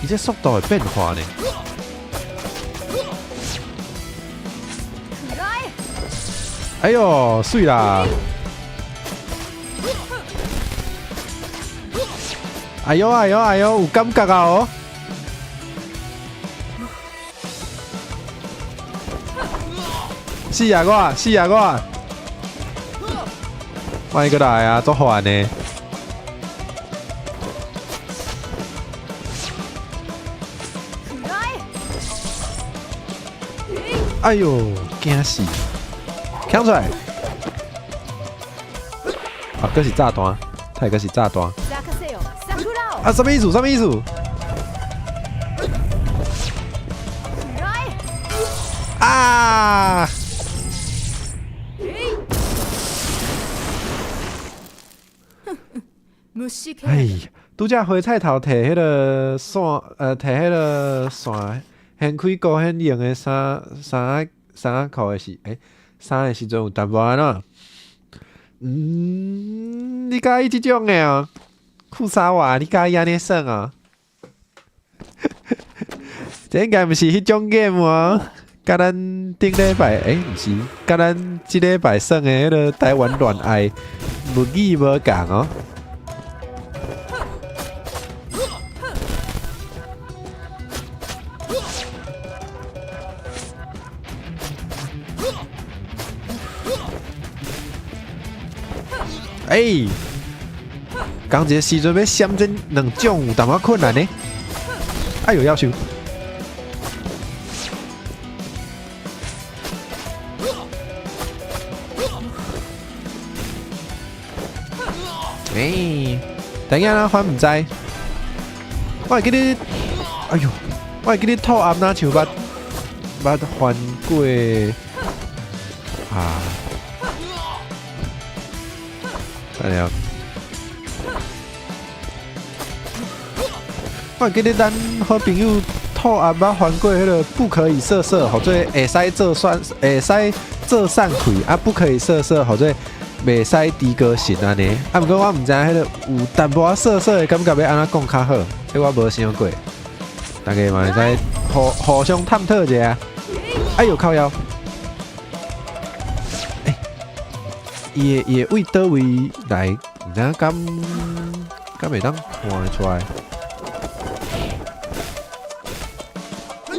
伊这速度会变化呢。哎呦，水啦！哎呦，有感觉啊哦！死啊我！欢迎过来啊，做烦呢。哎呦，惊死！抢出来！佫是炸弹，他佫是炸弹。什么意思？啊！哎呀，拄则花菜头摕迄个线，摕迄个线，迄掀开高显用的衫裤的是衫的时阵有淡薄安怎？你介意即种的哦？酷沙瓦，你介意安尼耍哦？这应该毋是迄种 game 哦，甲咱顶礼拜毋是，甲咱即礼拜耍的迄个台湾恋爱日语无共哦。刚一个时阵要闪这两种有淡薄困难呢。哎呦，要求！等一下咱还唔知，我会记你，哎呦，我会记你吐暗哪像捌还过啊！来了。我记得咱好朋友吐暗捌还过迄个不可以色色，或者会使做算，会使做散开啊，不可以色色，或者袂使低歌型安尼。啊，不过我唔知迄个有淡薄色色的感觉要安怎讲较好，这我无想过。大家嘛会使互相探讨一下。哎呦，靠腰！伊会为倒位来？唔知敢会当看得出来？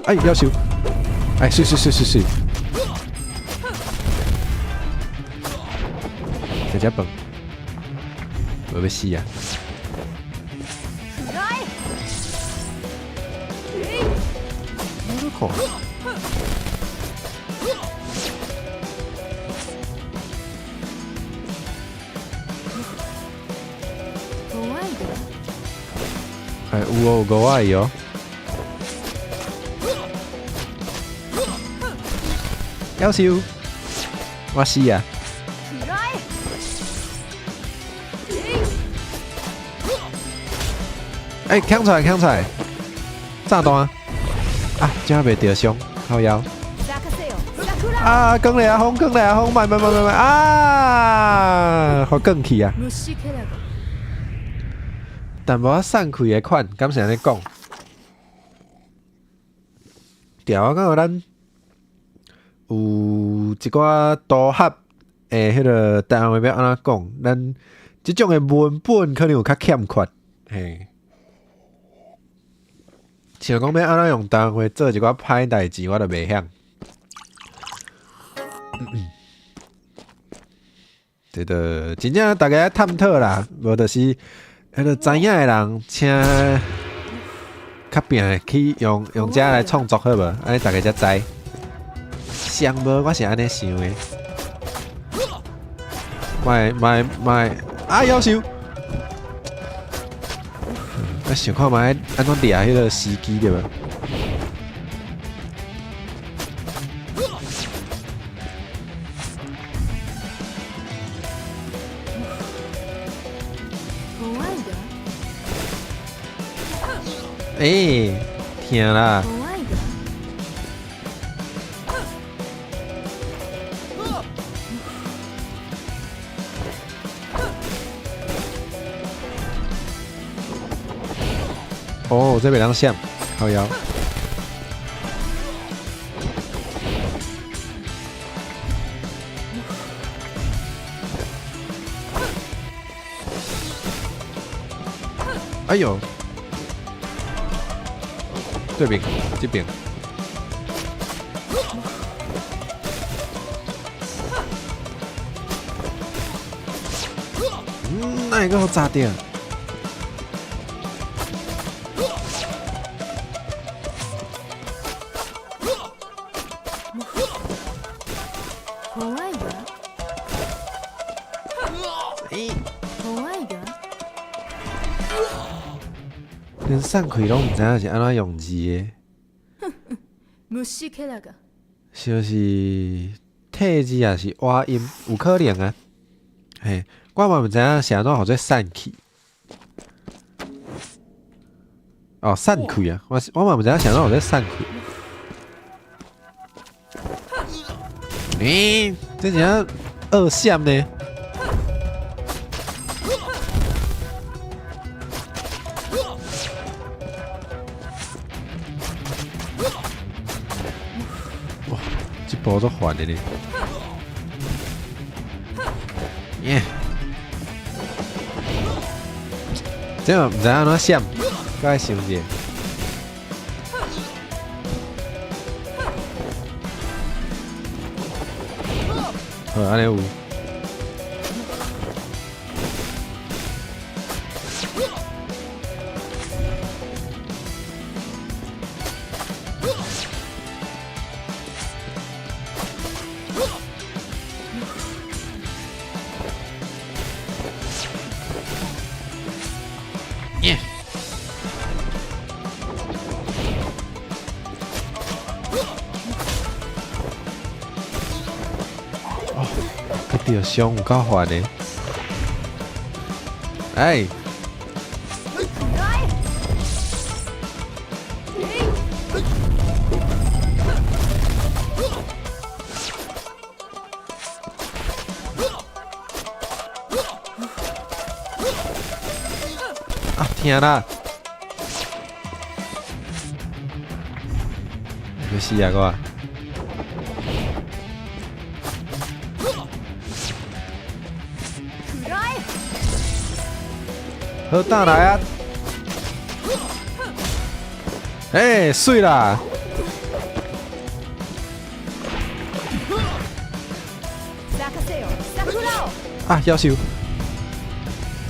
要求！水！这只饭，我要死啊！我靠！有哦，5爱哦。要求，我死啊！抢出来！炸弹啊！这还袂着伤，好腰！更来啊风，慢啊！好更去啊！但无散开的款，敢是安尼讲？条我感觉咱有一寡多合的迄个单位要安怎讲？咱即种的文本可能有较欠缺，嘿。像讲要安怎用单位做一寡歹代志，我就袂晓。这个真正大家探讨啦，无就是迄个知影的人，请较拼去用这来创作好无？安尼大家才知。想无，我是安尼想的。卖，要求！我想看卖安怎掠迄个时机对无？疼啦！哦，这边当像，靠腰。哎呦！这边，这边。那个好炸掉。连散开拢唔知影是安怎用字的。就是退字也是挖音，有可能啊。嘿，我嘛唔知影是安怎互做散去。散开啊！我嘛唔知影是安怎互做散开。这怎样二项呢？哇，这波都烦的呢。耶！这样唔知安怎闪，该想者。好，安尼有。耶！哦，这条伤有够烦的。哎！啊，天啦！要死啊我！好，打来啊！哎，水啦！啊，夭寿！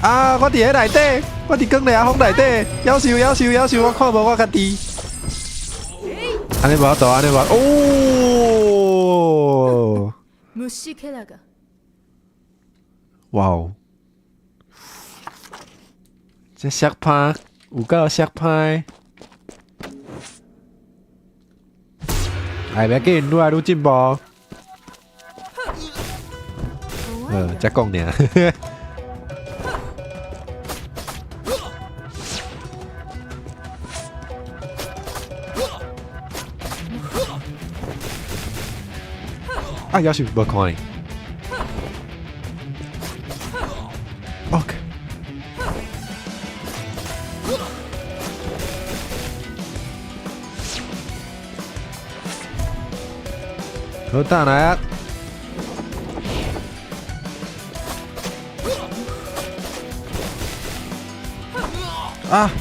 啊，我伫迄内底，我伫光亮风内底，夭寿夭寿夭寿，我看无我家己。安尼无法度，安尼无哦！哇哦！这摔拍有够摔拍，哎，别紧，愈来愈进步。才讲尔。啊，要是无看伊。OK。好，打来啊！啊！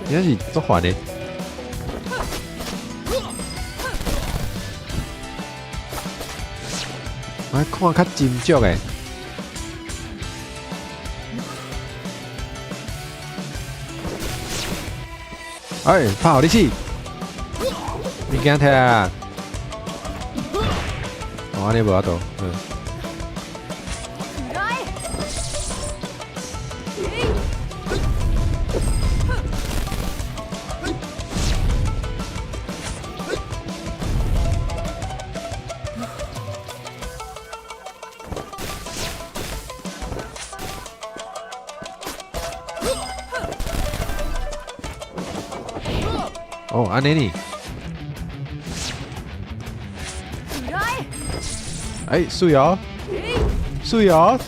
真是足烦的。我看较斟酌诶。哎，拍好力气！你惊听啊？哦，安尼无法度，哦，安尼呢？哎，水哦，水哦！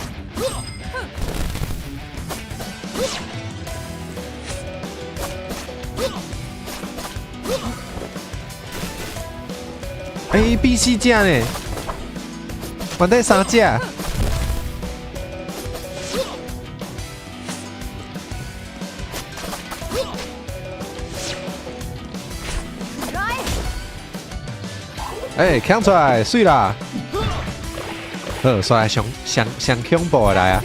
哎，变4只呢，原底3只。哎，抢出来，水啦！好，刷来上恐怖的来啊！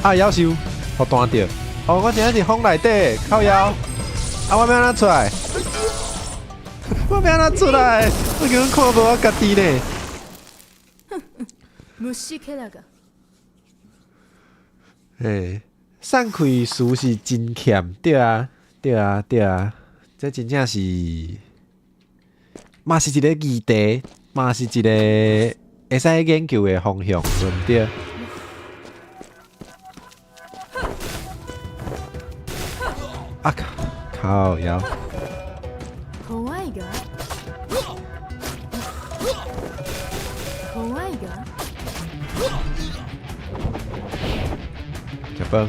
啊，夭寿，互弹着。哦，我今仔伫风内底，靠腰。啊，我要安怎出来？我要安怎出来？我根本看无我家己呢。哎，散开词是真欠，对啊，对啊，对啊，这真正是。嘛是一个议题，嘛是一个会使研究的方向，对不对？啊靠腰！饭。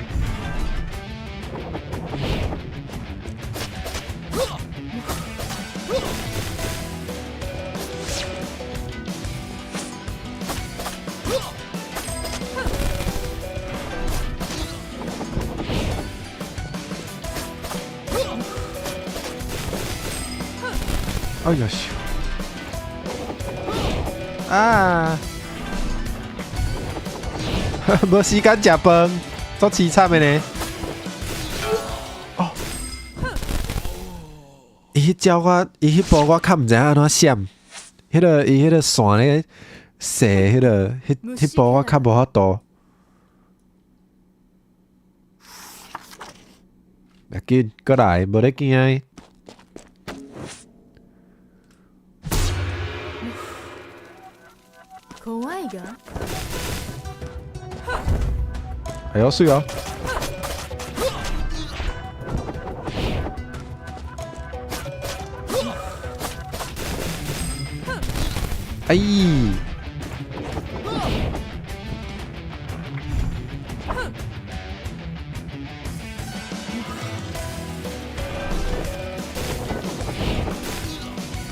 哎呀咻！啊！无时间食饭，足凄惨的呢。哦，伊迄招我，伊迄步我较毋知影安怎闪。伊迄个线咧射，迄步我较无法度。别紧，过来，无咧惊。怖いが。哎呦，水哦！哎！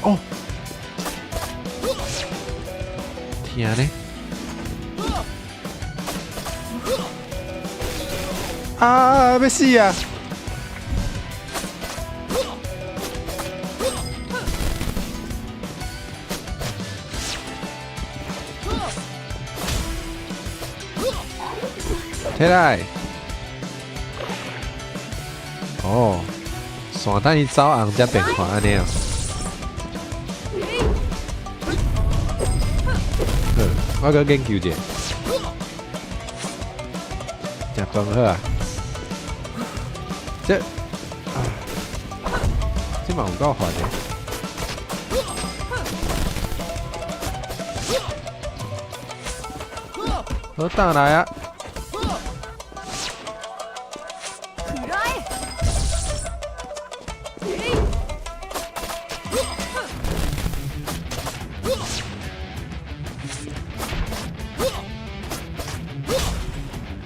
哦！天嘞！啊！要死啊！起来！哦，线等伊走红才变看安尼啊。我搁研究者，食饭好啊。这啊，这嘛有够烦的。好，打来啊！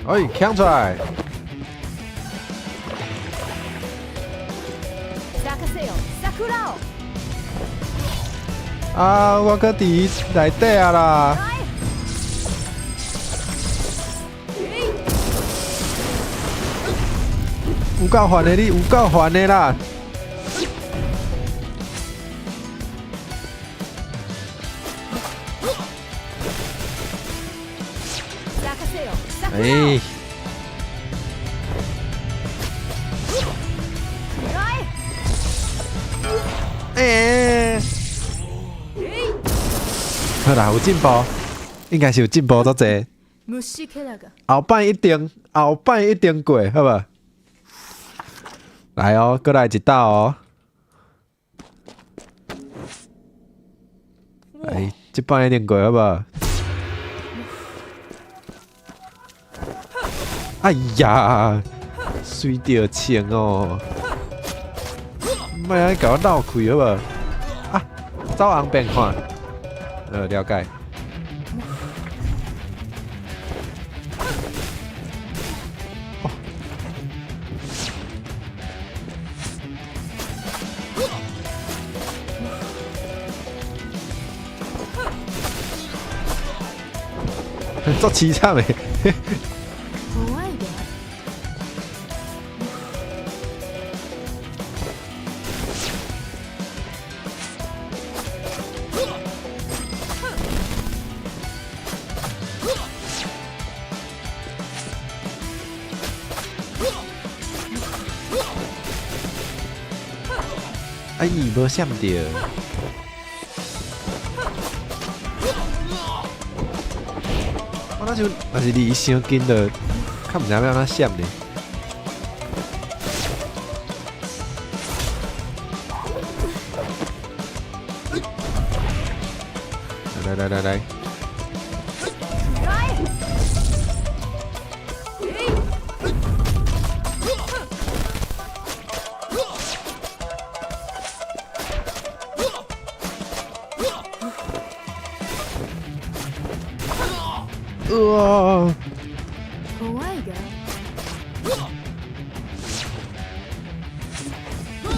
哎，抢出来！啊，我搁伫内底啊啦！有够烦的你，有够烦的啦！哎！哎！好啦，有进步，应该是有进步足济。后摆一定过，好无？来哦，过来一道哦。哎，这摆一定过，好无？哎呀，水着清哦！莫安甲我闹开好无？啊，走红变看。了解。哦。足凄惨的。哎，无闪到。我那就若是离伤近的，较毋知要安怎闪呢。来。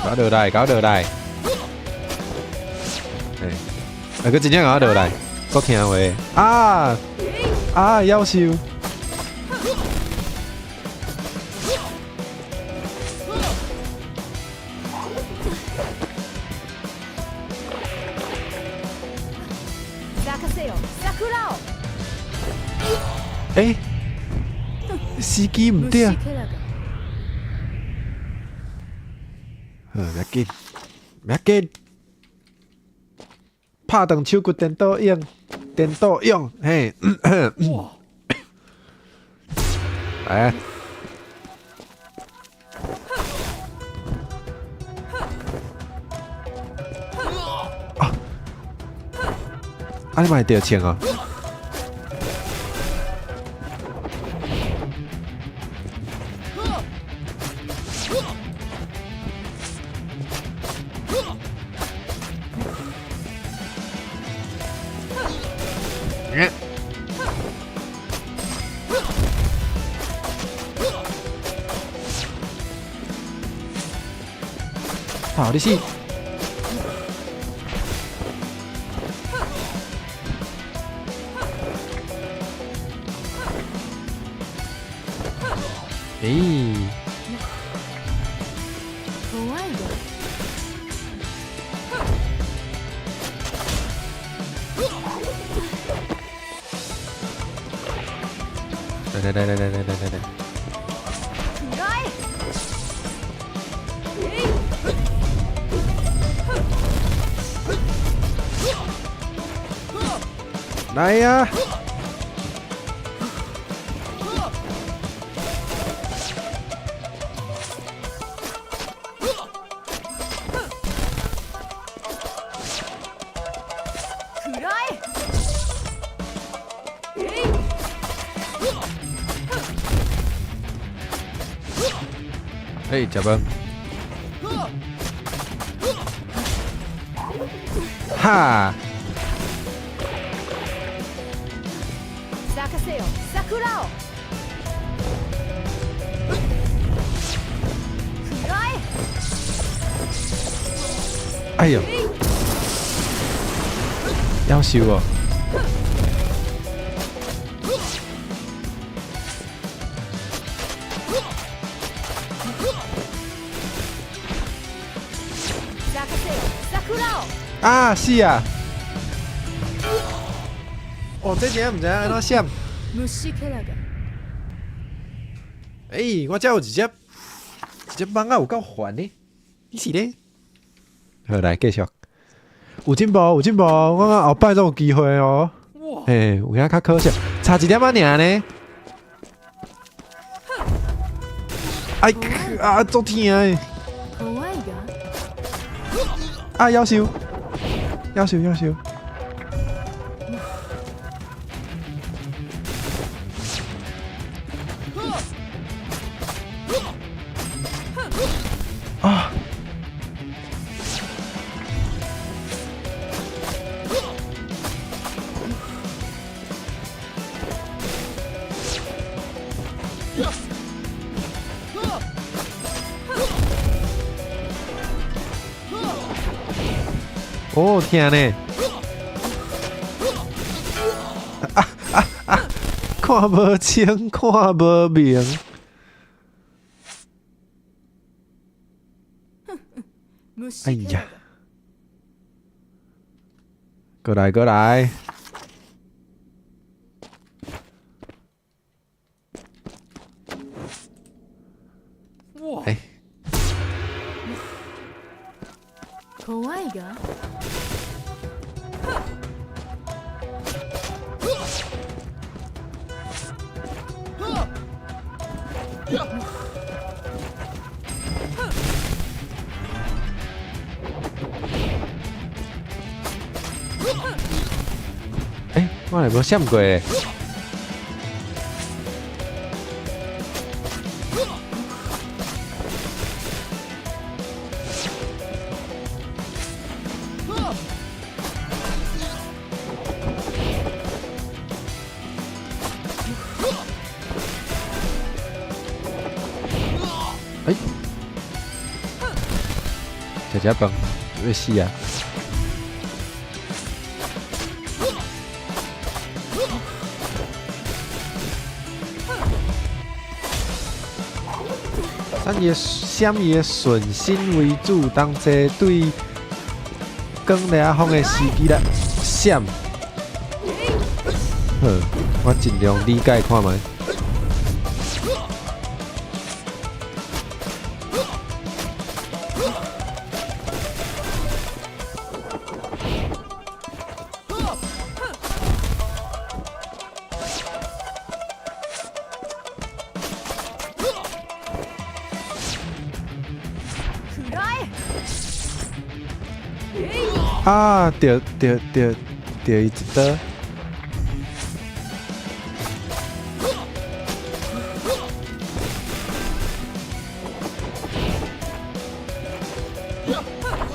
搞倒来，搞倒来。哎，那个真正搞倒来，够听话啊啊！夭寿。哎，时机唔对。不要紧，不要紧。拍动手骨颠倒用，颠倒用，嘿。来。啊！你买掉钱啊？好的是。诶。来。来呀！哎，食饭。哈！哎呦，夭寿哦！啊，是啊！哦，这钱唔知安怎闪。哎，我这有一只蠓仔有够烦的，你是咧？好，来继续。有进步，有进步，我讲后摆总有机会哦。嘿，有影较可惜，差一点仔尔呢。哎啊，足疼诶！啊，夭寿！啊！哦，天呢！看无清，看无明。哎呀！过来！哇！哎。哎，我来无闪过诶。食只饭要死啊！闪以顺心为主，当这对光掠风的时机啦，闪。好，我尽量理解看卖。啊，掉伊一刀。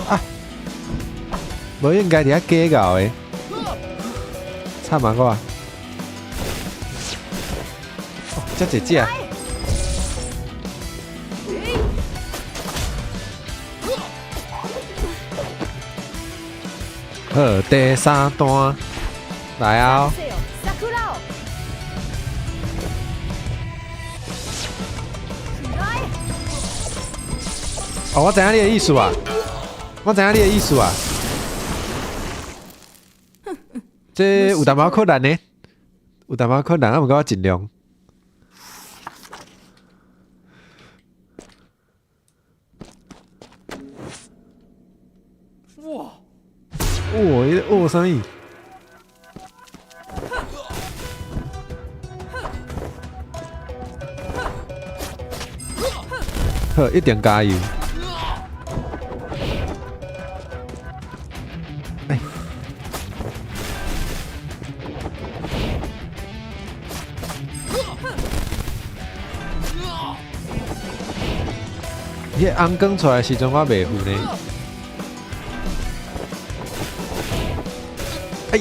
啊，无应该伫遐假搞诶，差蛮个啊！哦，遮济只。好，第三段来啊！哦，我知影你的意思啊！我知影你的意思啊！这有淡薄困难呢，有淡薄困难，不过我尽量。哇！哦，伊哦啥物？好，一定加油！哎，迄红光出来时阵，我袂赴呢。哎！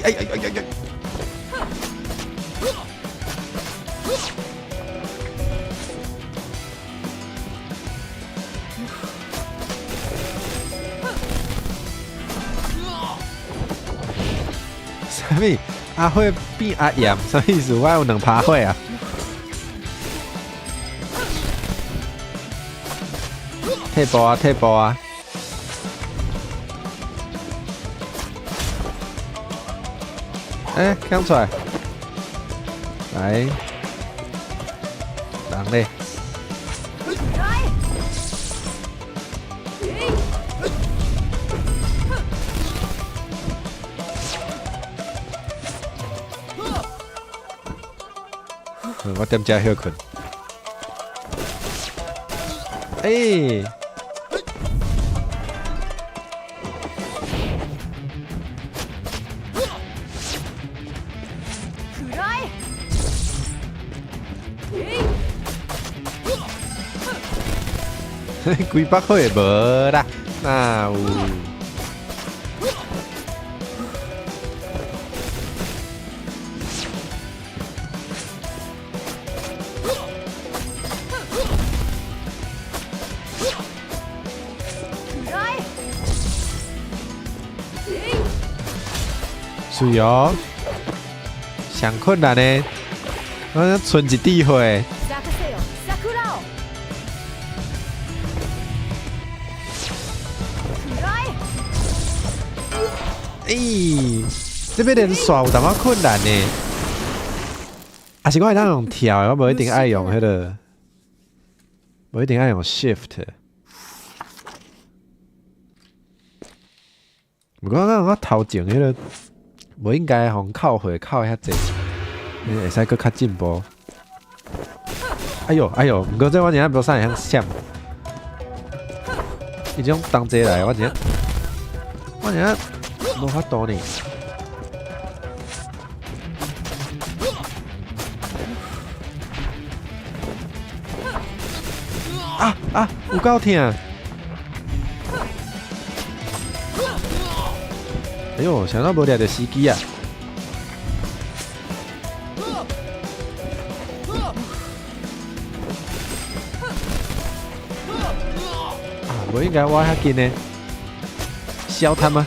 啥物？阿火变阿炎，啥意思？我有两趴火啊！退步啊！退步啊！哎，看出来，来，人嘞，我踮遮休困，哎。几百块无啦，哪有？是哦，上困难呢，我剩一滴血。咦，这边连刷有淡薄困难呢。还是我会当用跳的，我无一定爱用迄个，无一定爱用 shift。不过我头前迄个，无应该互靠回靠遐济，你会使搁较进步。哎呦，不过这我真正无啥会晓闪。伊种同齐来，我真正无法度呢。啊！有够痛！哎呦，想到无掠着司机啊！无应该挖遐紧呢。削他们。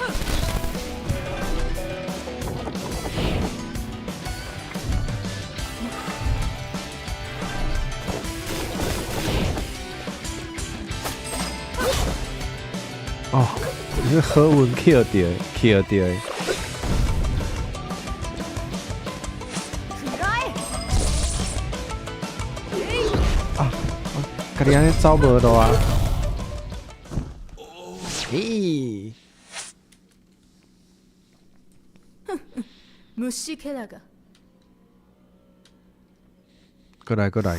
哦，你是何文 kill 掉，kill 掉。啊，家己安尼走无路啊！咦，無視ケラが过来过来。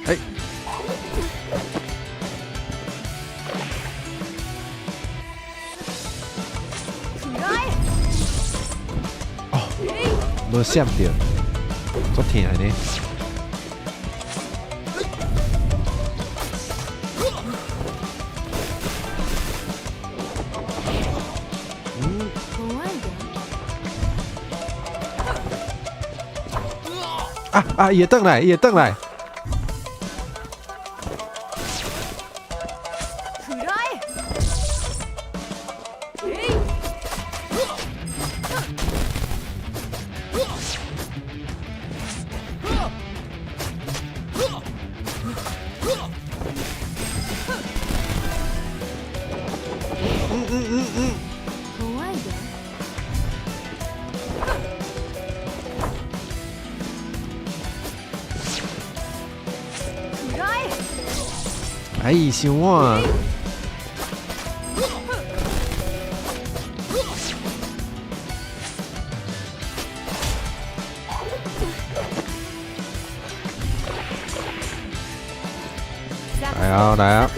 哎，哦，无闪到，足疼呢。怖い啊啊，也登来，也登来。怖いで哎，伤晚。来啊，来啊！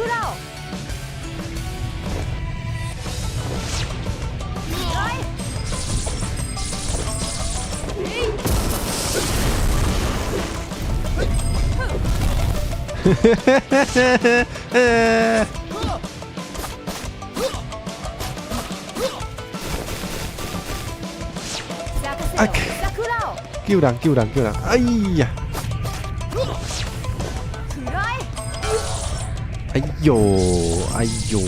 啊！救人救人救人！哎呀！哎呦哎呦！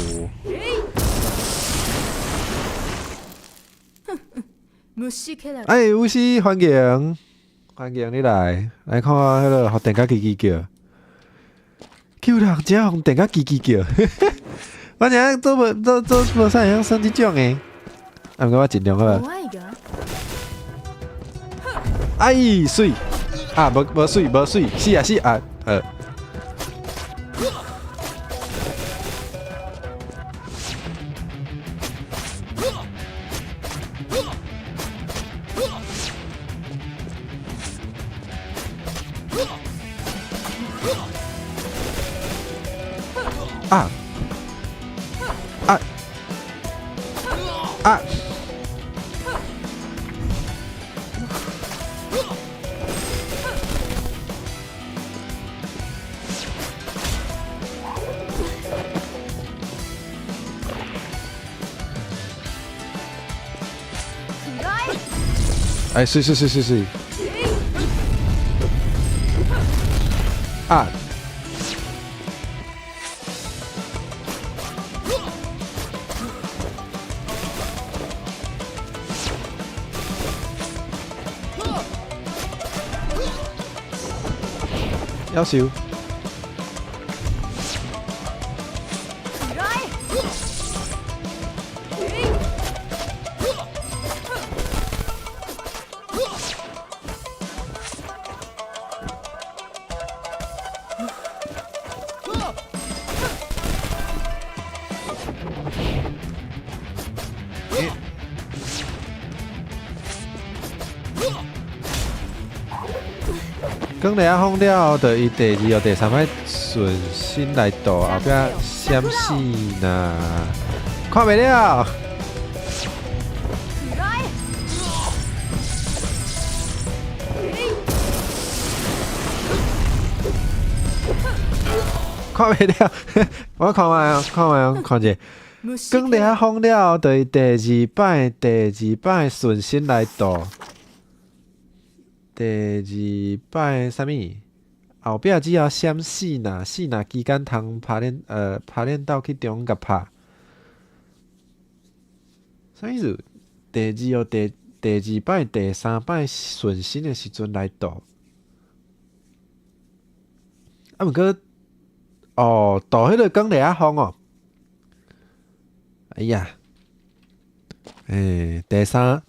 無視ケラが哎，有事欢迎欢迎你来来看迄个互电甲叽叽叫，救人只互电甲叽叽叫，我正做无啥样算即种诶，啊，毋过我尽量好啦。怖いが哎，水啊，无水无水，死啊死啊，啊啊啊！哎，水水水水水！啊！夭壽。讲了放了，就伊第二或第三摆顺心来倒，后壁闪死呐，看袂了。看袂了，我看卖啊，看卖啊，看者。讲了放了，就伊第二摆顺心来倒。第二摆啥物？后壁只要闪死呐，死呐期间通拍练斗去中甲拍。啥意思？第二哦，第二摆、第三摆顺心的时阵来倒。啊，毋过哦，倒迄个讲了放哦。哎呀，第三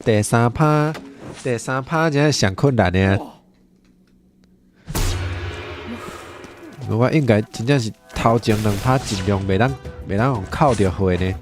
拍真系上困难的。我应该真正是头前2拍尽量袂当互扣着血呢。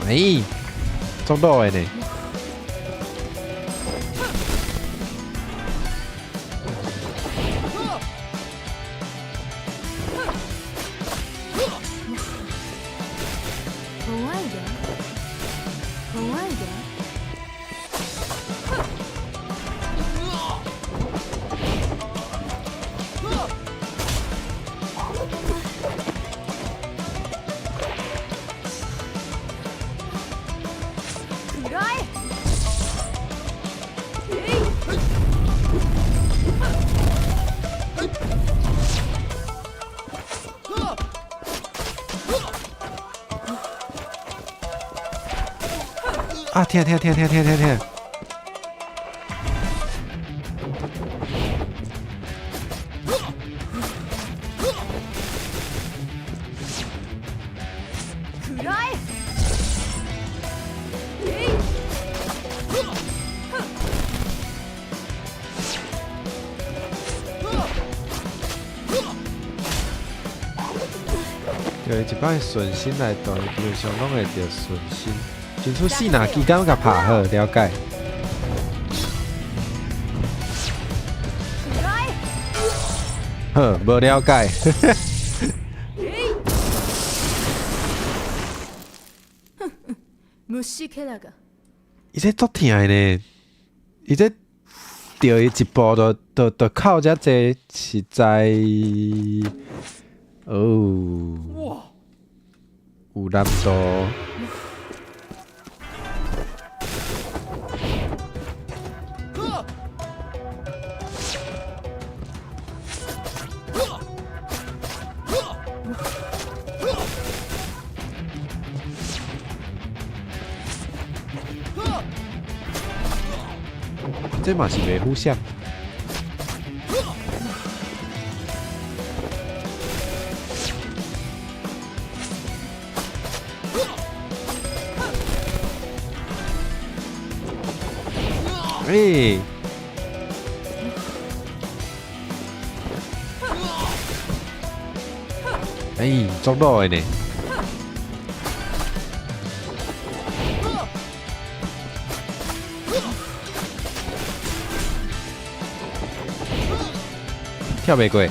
哎，中到的呢。啊！天！就一摆顺心来到，基本上拢会着顺心。进出四哪期间甲拍好，了解。好，无了解。伊这足疼的呢，伊这钓伊一步就靠遮济，实在哦，有难度。这嘛是袂互相。中到的呢。跳玫瑰，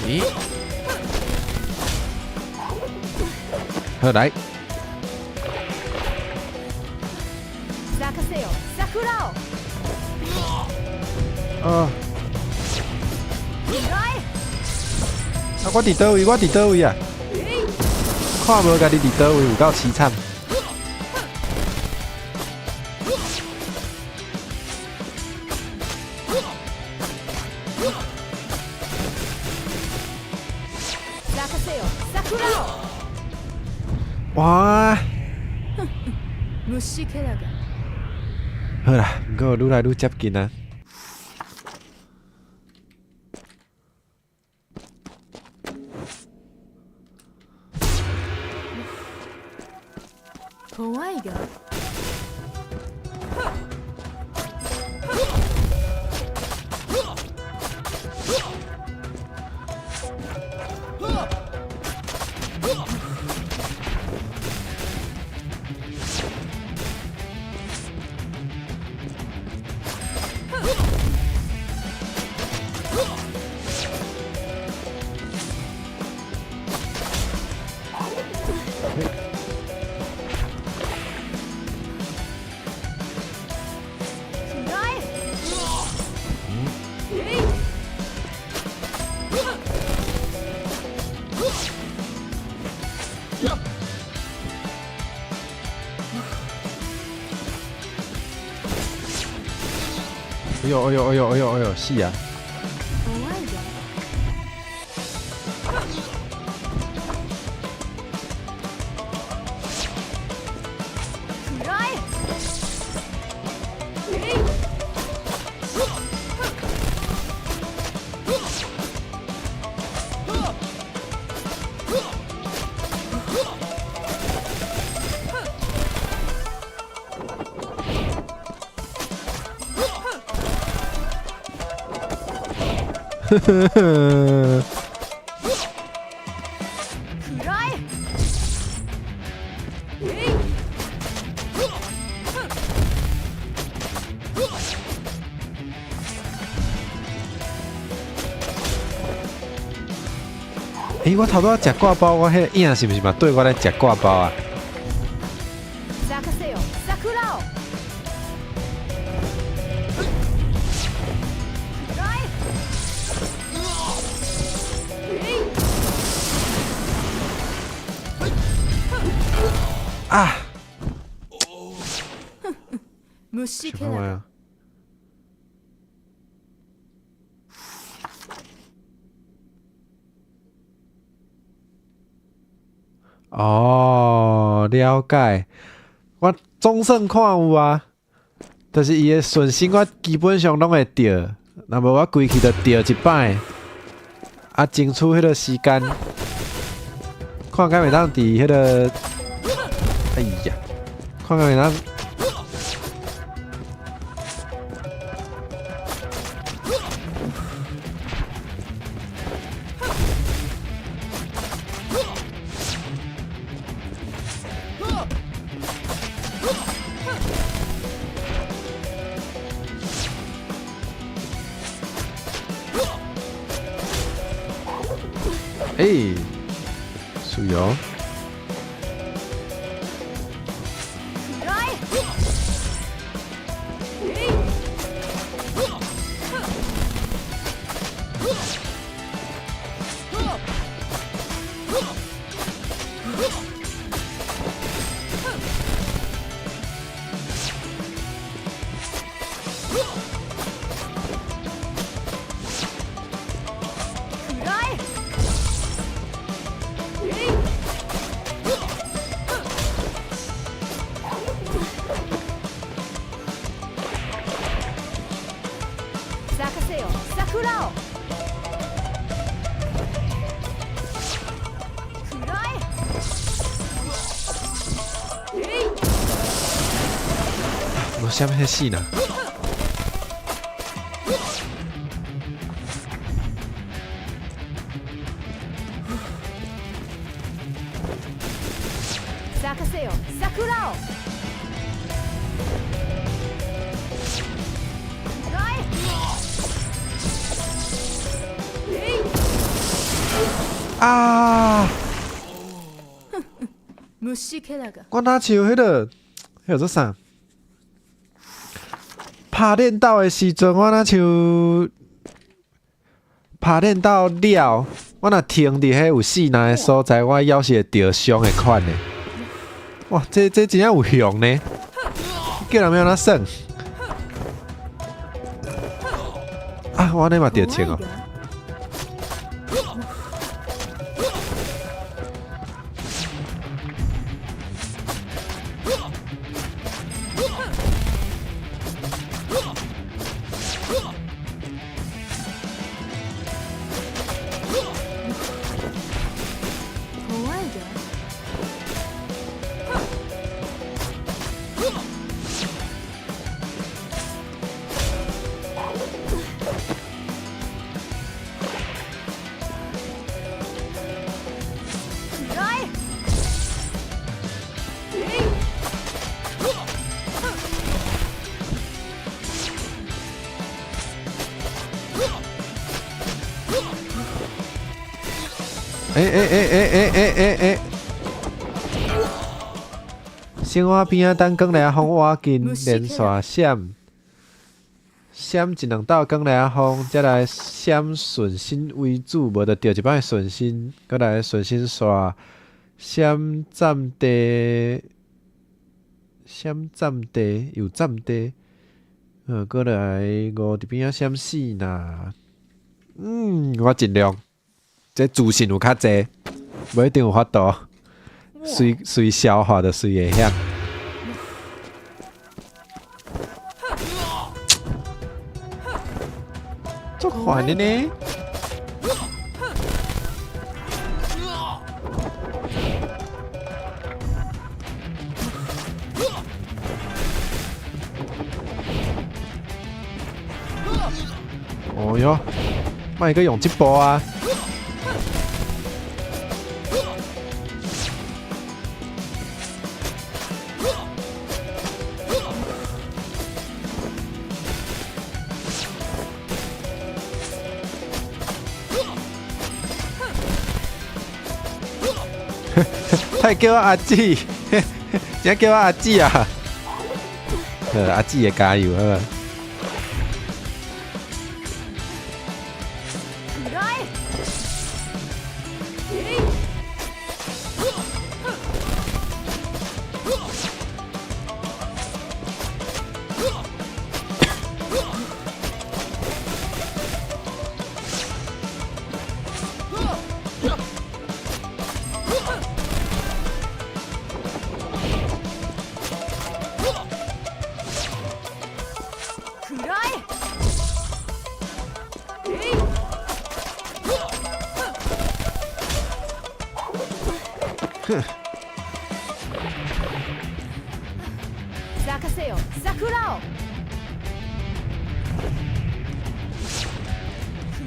咦？好来。咲かせよ桜を。啊！来。啊！我伫倒位？我伫倒位啊？看无家己伫倒位，有够凄惨。咲かせよ桜を。哇！虫けらが。好啦，不过愈来愈接近啊。怖いが。哎呦哎呦哎呦哎呦哎呦，是啊！怖いが。呵呵呵。我头拄仔食挂包，我迄个影是不是嘛对我来食挂包啊？咲かせよ桜を。啊！虫けらが。什么玩意儿？哦，了解。我总算看有啊，但是伊的顺心我基本上拢会着，那无我规气就着一摆，啊，争取迄个时间，看敢会当伫迄个，哎呀，看敢会当。是哦。咲かせよ桜を。我下面在戏呢。咲かせよ桜を。啊！無視ケラが我哪像迄个，叫做啥？拍练到的时阵，我哪像拍练到了，我若停伫迄有四人的所在，我要是会着伤的款呢。哇，这真正有用呢！叫人要哪算？啊，我那嘛着穿哦。怖いが生活边仔等讲来风挖紧连续闪，闪一两道讲来风，再来闪顺心为主，无就着一摆顺心，再来顺心刷，闪占地，闪占地又占地，再来五伫边仔闪死呐。我尽量，这自信有较济，无一定有法度。随消化的随会响。足烦的呢。哦哟，莫个用这波啊！太叫我阿姊，真叫我阿姊啊！阿姊也加油好吧？咲かせよ桜を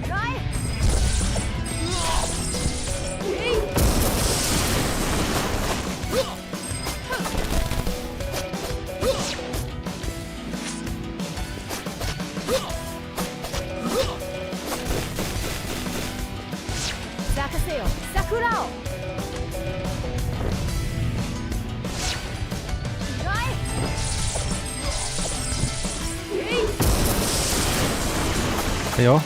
暗い咲かせよ桜を哎呦！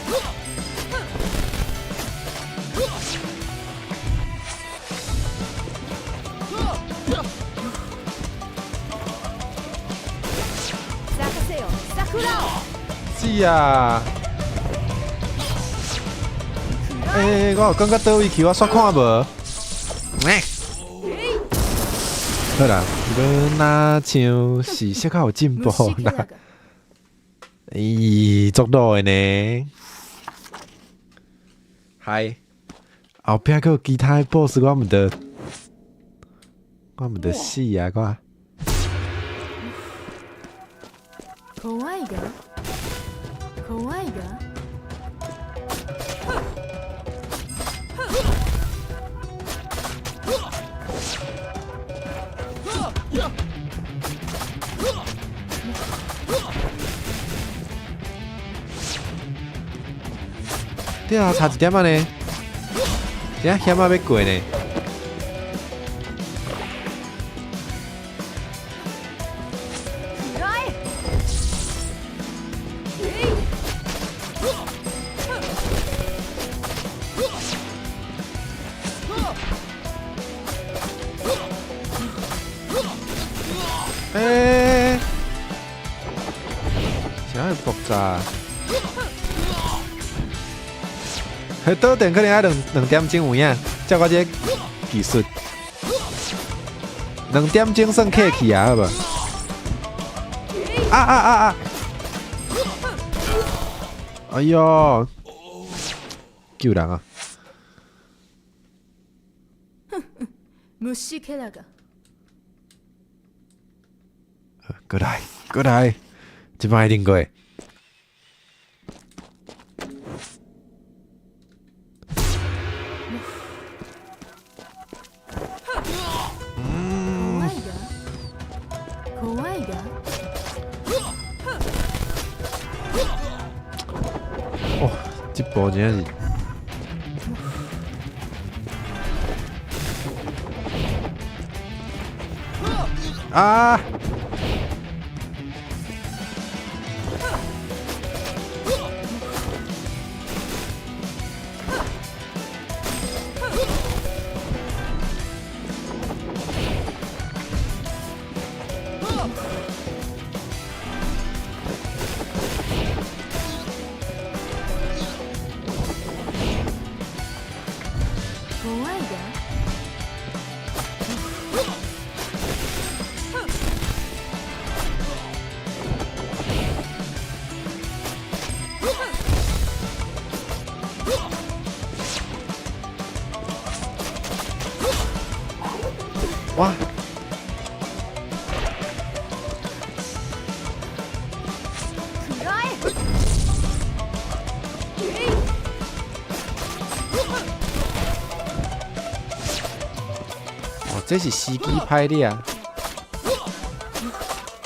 是啊！我有感觉倒位去，我煞看无。好啦，无哪像是小可有进步啦。咦，足多的呢！嗨，后壁还有其他的 boss， 我们的死啊！我。怖いが怖いが对啊，差一点啊呢。这险啊要过呢。诶，啥会爆炸？迄倒电可能要两点钟有影，照我这技术，2点钟算客气啊，好无？啊！哎呦，救人啊！虫けらが。过来，这摆一定过。怖いが。哦，这步真是。啊！怖いが。哇！哦，这是司机拍的啊，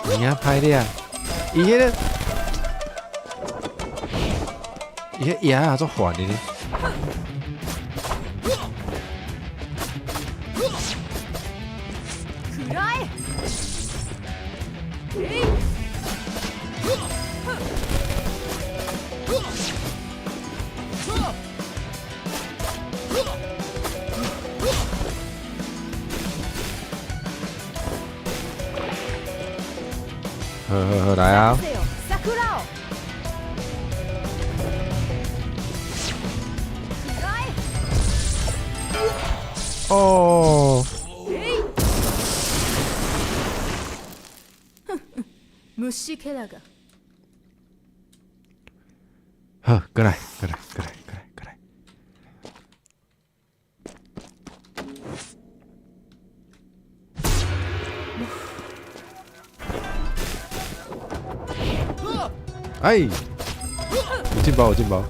人家拍的啊，伊迄个，伊迄牙啊做缓的呢。好，来啊！哦，虫けらが。好，过来。哎，有进包。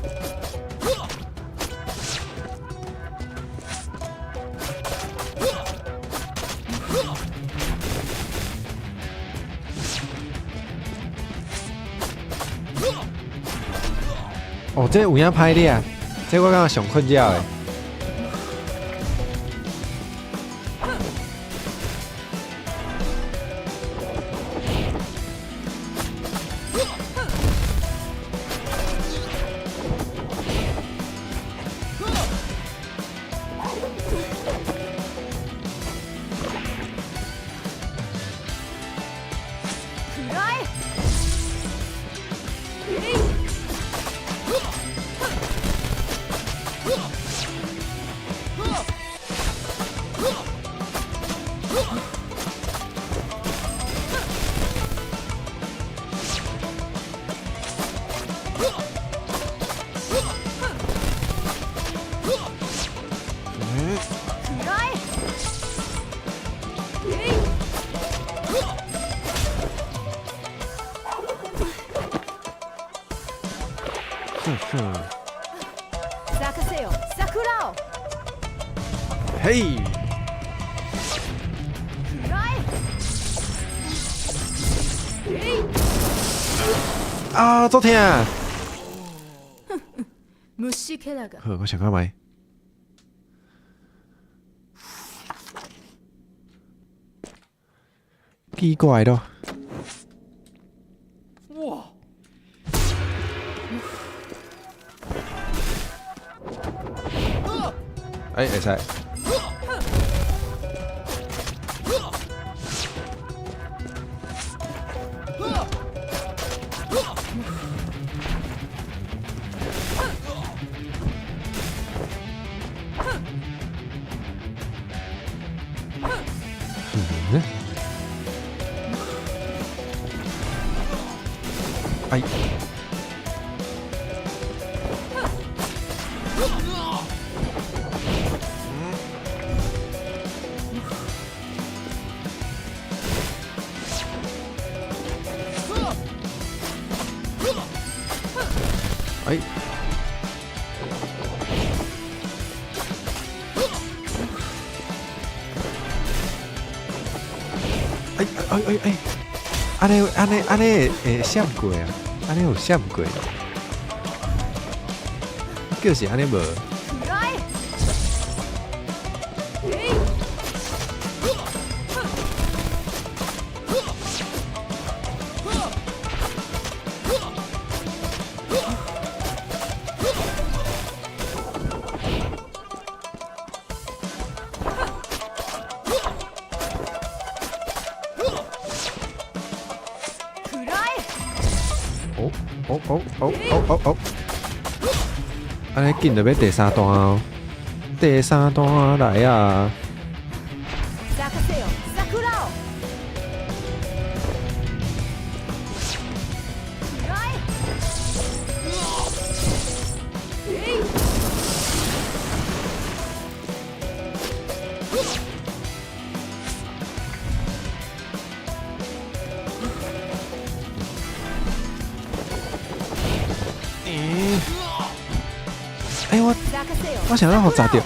哦，这有影歹的啊！这我感觉上困扰的。嘿！啊，做疼！虫けらが。好，我想看卖。奇怪咯。哇！哎，会使。哎。哎。哎！安尼会闪过啊？安尼有闪过？叫是安尼无？哦！安尼紧就要第三段哦，第三段来啊！哎，我想让我砸掉。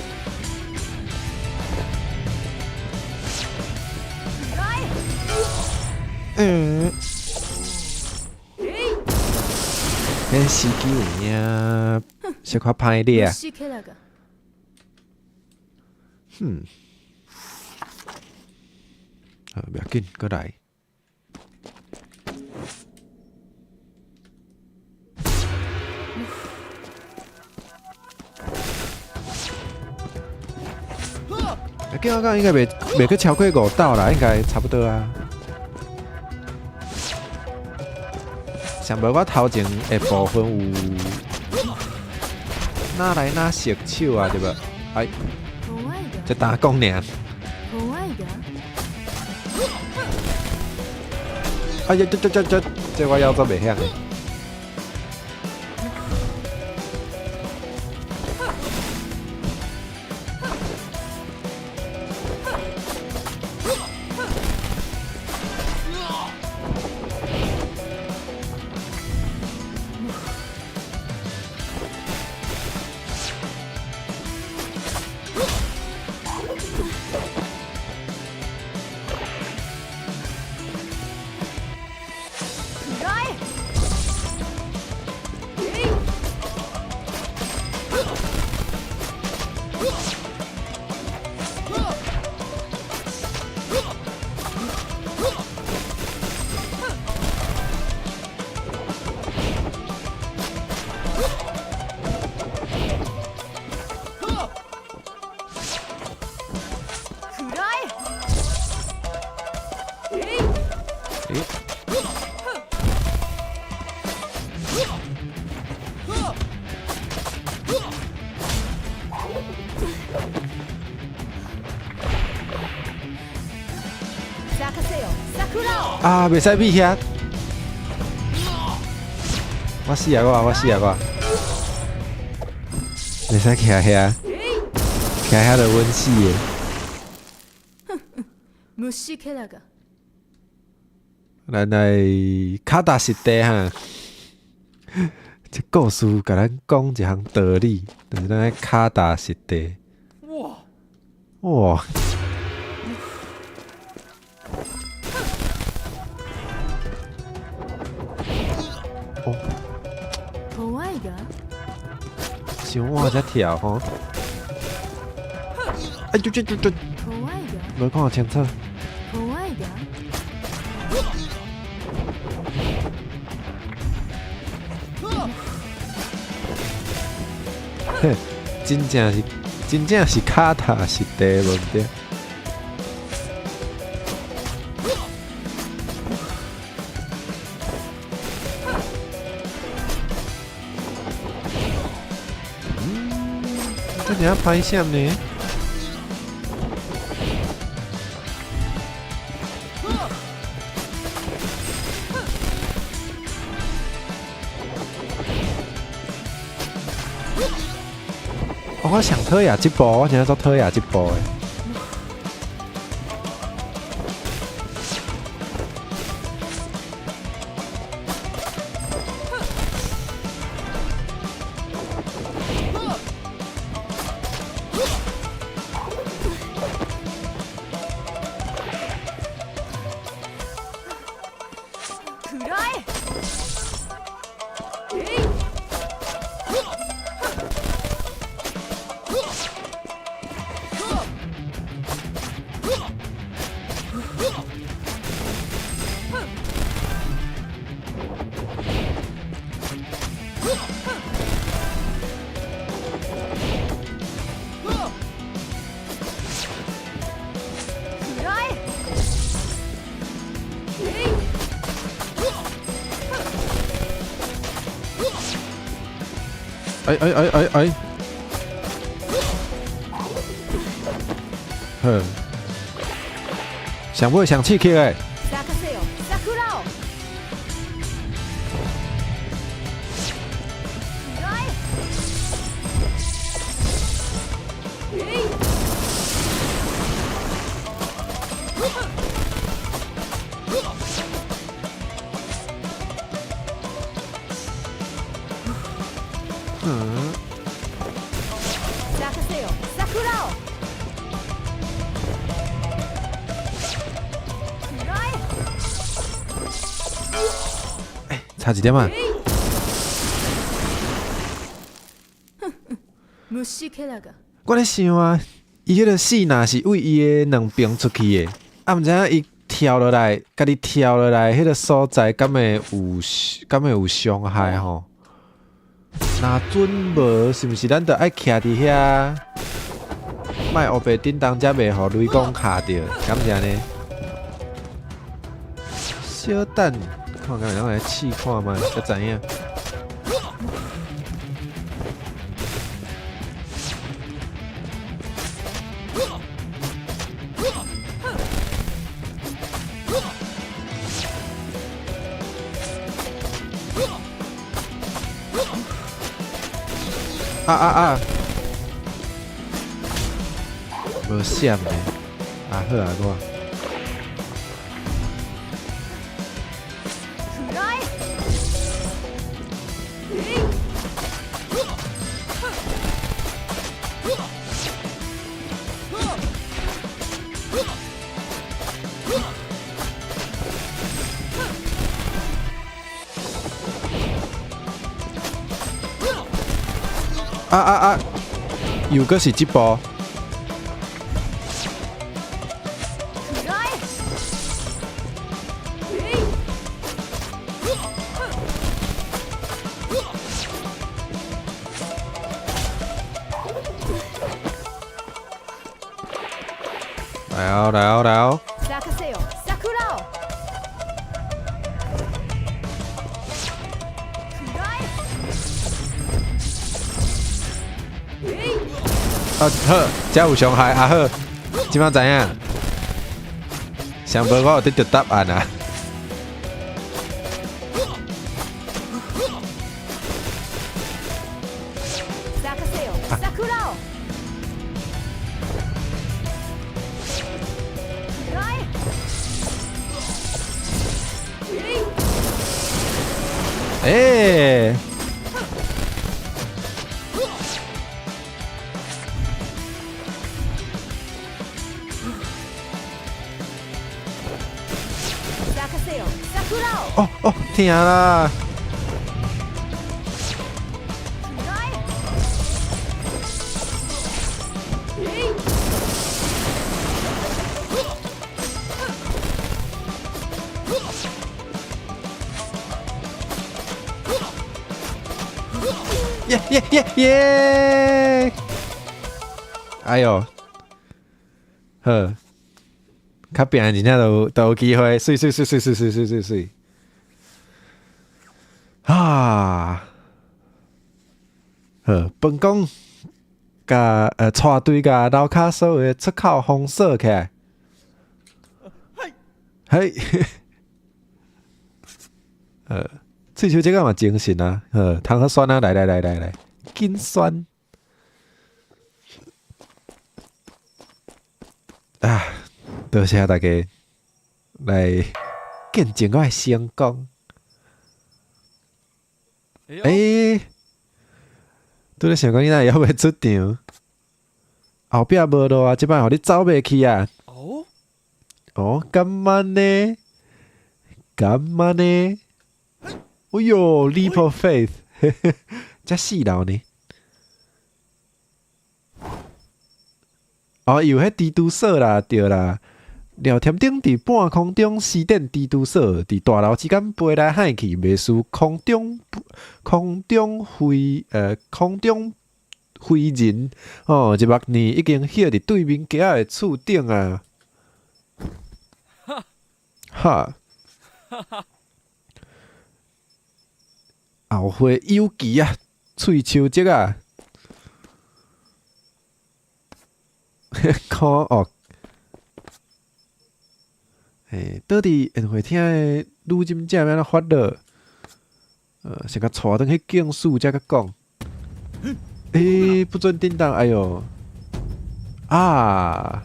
迄司机有影，小可歹咧啊。好，不要紧，过来。我讲应该袂去超过5道啦，应该差不多啊。想无我头前的部分有哪来哪熟手啊，对不？哎，这打讲尔。哎呀，这我要做袂响。啊，袂使避遐！我死啊我！袂使徛遐，徛遐就阮死诶。咱来卡达实地哈，这故事甲咱讲一项道理，就是咱来卡达实地。哇！想我才跳吼！哎，无看清楚。真正是卡塔是地无对。这样拍线呢？我想讨厌这部，我真做讨厌这部的。哎！呵，想不会想气 K 哎！差几点嘛？我咧想啊，伊迄个死若是为伊的两边出去的，啊，毋知影伊跳落来，家己跳落来，迄个所在敢会有伤害吼？若准无，是毋是咱着爱徛伫遐，莫黑白叮当，才袂互雷公卡着，敢是安尼？小等。看看，咱来试看嘛，才知影。无闪的，好我。又搁是这波。来哦！好，这有伤害好，即摆知影？想无我有得到答案啊！哎！哦，疼啦！耶耶耶耶！哎呦，呵，较拼真正都有机会，水。啊！本宫甲带队甲楼骹所有的出口封锁起来。嘿，喙手这个嘛精神啊，通好酸啊，来，紧酸啊！多谢大家来见证我的成功。拄咧想讲你哪会还袂出场？后壁无路啊，即摆互你走袂去啊！干嘛呢？哎哟 ，Leap of Faith， 遮死人呢？有迄蜘蛛锁啦，对啦。廖添顶伫半空中施展蜘蛛锁，伫大楼之间飞来海去，袂输空中飞人。一目呢已经歇伫对面街仔的厝顶啊！哈！后会有奇啊，喙手节啊！看哦。倒伫宴会厅的女金姐要安怎发落？先甲带转去警署才甲讲。不准叮当！哎哟，啊！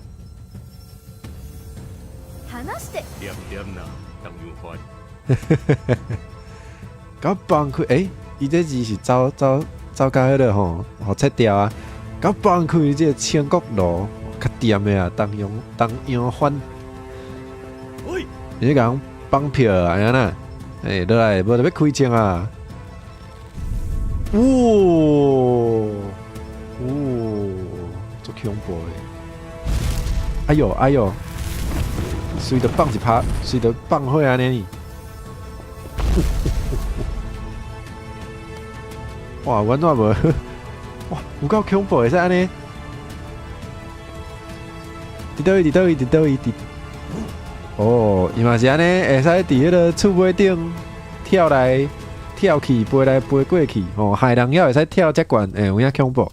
点啦，当样发。甲放开！伊这字是走到迄落吼，互切掉啊！甲放开这千国路，较掂的啊，当样翻。你讲放票安尼呐？落来无得要开枪啊！足恐怖的！哎呦！随着放一拍，随着放火安尼。哇，阮怎无？哇，有够恐怖的，是安尼？伫倒位？伊嘛是安尼，会使伫迄个厝尾顶跳来跳去，飞来飞过去，害人也会使跳遮悬，有影恐怖。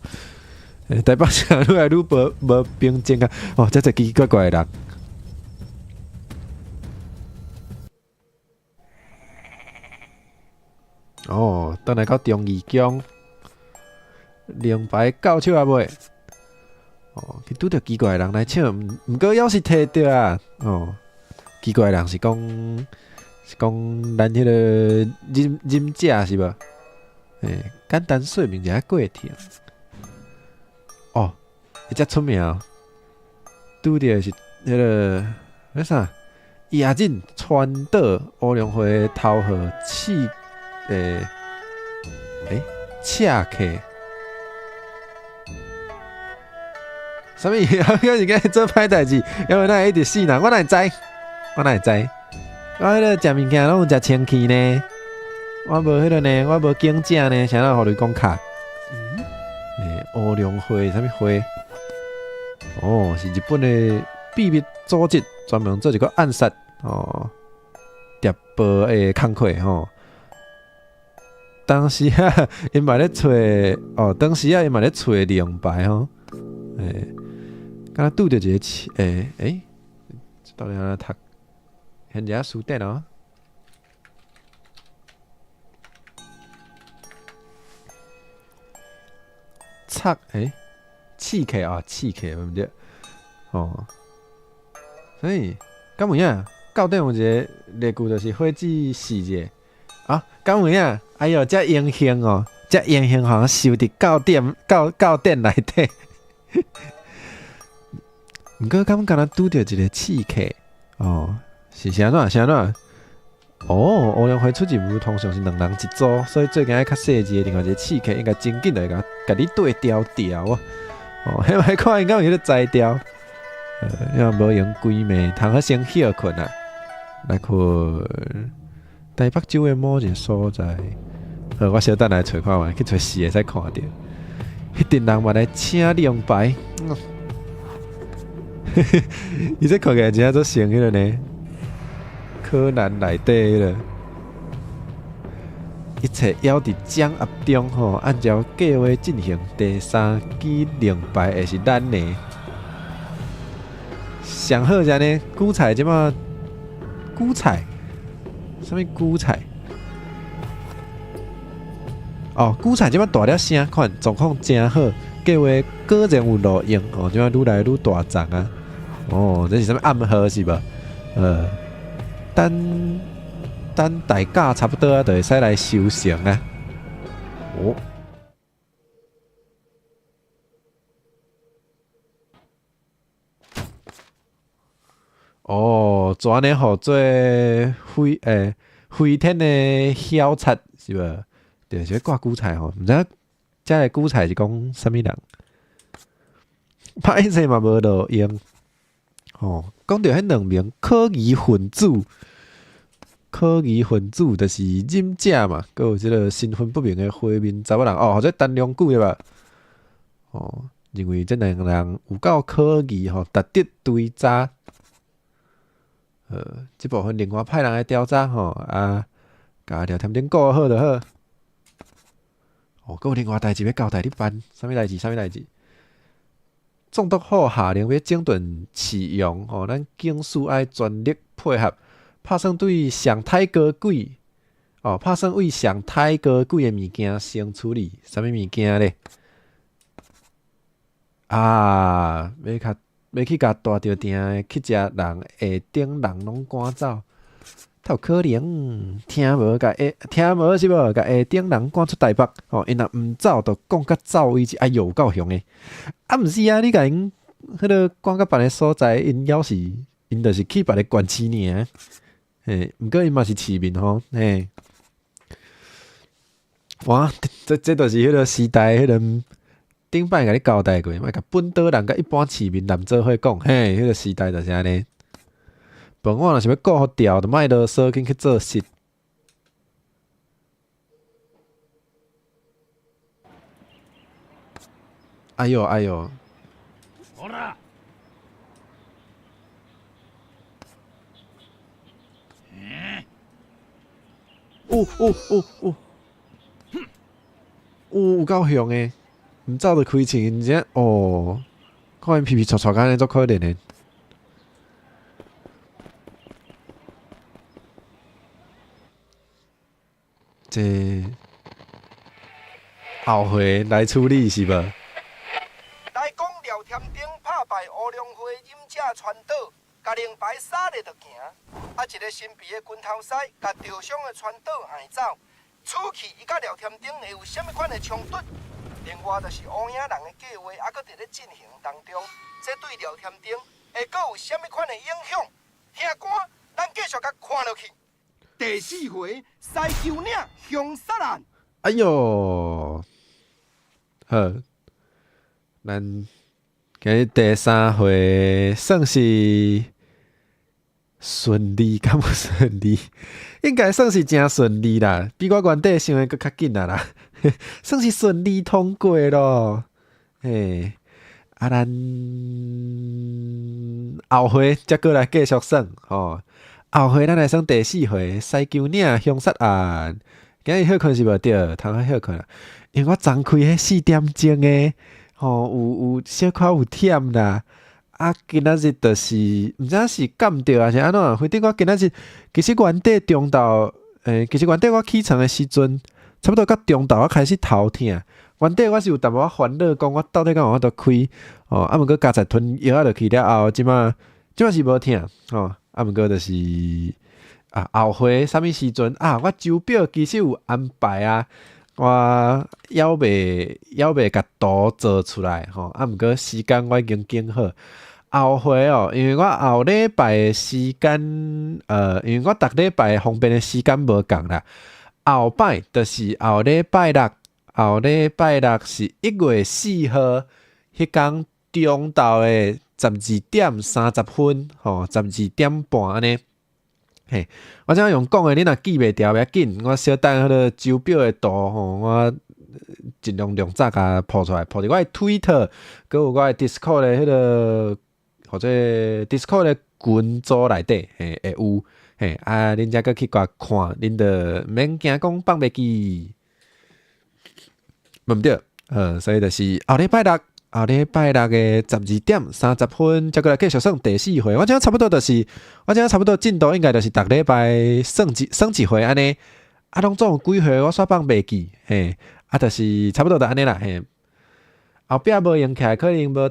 台北城愈来愈无平静啊！遮奇奇怪怪的人。倒来到中义宫，令牌到手也袂。去拄着奇怪的人来抢，毋过要是摕着啊！奇怪的人是讲咱迄个忍者是无？简单说明一下过程。伊遮出名，拄着是迄个啥？亚锦川岛乌龙会头号刺客。啥物？我是甲做歹代志，因为咱一直死人，我哪会知？我迄个食物件拢有食清气呢，我无迄个呢，我无警戒呢，谁人互你讲卡？乌龙会啥物会？是日本的秘密组织，专门做一个暗杀谍报的工课吼。当时啊，因嘛咧找因嘛咧找令牌吼，敢若拄着一个到底安怎读？现在书店哦。刺客毋对所以敢有影到底有一个例句就是火子死者敢有影？哎哟，遮英雄好像收伫教殿内底。毋过敢拄着一个刺客是安怎？乌龙会出任务通常是2人一组，所以最近爱较细致的另外一个刺客应该真紧来甲你对调啊！迄摆看因敢有迄个才调，因为无用规暝，通好先休困啊，来困。台北州的某一个所在，好，我小等来找看觅，去找戏会使看着。迄阵人嘛来请亮牌，伊这看起来真正做成迄个呢，柯南内底迄个。一切要伫掌握中吼，按照计划进行。第3支亮牌会是咱的。上好是呢，韭菜即马韭菜，什物韭菜？哦，韭菜即马大了声，看状况真好，计划果然有路用哦，即马愈来愈大丛啊！哦，这是什物暗号是无？等大家差不多啊，就会使来收成啊。全年互做飞天的晓贼是无？就是挂韭菜吼，毋知影遮个韭菜是讲啥物人？歹势嘛无路用。讲到迄2名可疑分子。可疑分子就是忍者嘛，佮有即个身份不明的花面查某人或者陈良久对吧？认为这2个人有够可疑值得追查。即部分另外派人来调查甲聊天顶顾好就好。佮有另外代志要交代你办，啥物代志？总督府下令要整顿市容，咱警司爱全力配合。拍算对上太高贵拍算为上太高贵的物件先处理，啥物物件咧？要去甲大着定去食人下顶人拢赶走，有可能听无是无？甲下顶人赶出台北因若毋走，就讲甲走为止。哎哟，够凶诶！毋是啊，你甲因迄个赶到别个所在，因就是去别个县市尔。毋过伊嘛是市民吼，哇，这就是迄个时代，迄个顶摆甲你交代过，莫甲本岛人甲一般市民男做伙讲，迄个时代就是安尼。本我若想要顾好调，就莫啰嗦紧去做事。哎哟！好啦。有够凶诶！毋走就开枪，真看因皮皮挫安尼足可怜诶。这后回来处理是无？来讲廖添丁拍败乌龙会忍者川岛，甲令牌撒咧就行。一个神秘的拳头师，甲受伤的川岛害走。此去伊甲廖添丁会有啥物款的冲突？另外，就是乌影人的计划还搁伫咧进行当中，这对廖添丁会搁有啥物款的影响？听官，咱继续甲看落去。第4回西球岭凶杀案。哎哟，好，咱今日第3回算是顺利，敢无顺利？应该算是真顺利啦，比我原底想的搁较紧啦，算是顺利通过咯。咱后回则过来继续算后回咱来算第4回西球岭凶杀案。今日休困是无对，通休困啦。因为我昨开迄4点钟诶，有小可有忝啦。今仔日就是毋知影是干着还是安怎，反正我今仔日其实原底中昼，其实原底我起床诶时阵，差不多到中昼我开始头痛。原底我是有淡薄仔烦恼，讲我到底敢有法度开毋过加在吞药仔落去了后，即马是无痛毋过就是后回啥物时阵我周表其实有安排啊，我还袂甲图做出来毋过时间我已经拣好。后回因为我后礼拜的时间，因为我逐礼拜方便的时间无共啦。后摆就是后礼拜六是1月4號，迄天中昼的12點30分，12點半安尼。嘿，我怎用讲诶？你若记袂牢，袂要紧，我小等迄个手表诶图吼，我尽量早甲抛出来，抛伫我诶 Twitter， 佮有我诶 Discord 诶迄个或者 Discord 诶群组内底，嘿会有，嘿啊，恁则佮去甲看，恁着免惊讲放袂记，毋对，所以就是后礼拜六。后礼拜六诶12:30才过来继续算第4回。我今差不多进度应该就是逐礼拜算一回安尼。啊，拢总有几回我煞放袂记，嘿，啊，就是差不多就安尼啦，嘿。后壁无用起来，可能无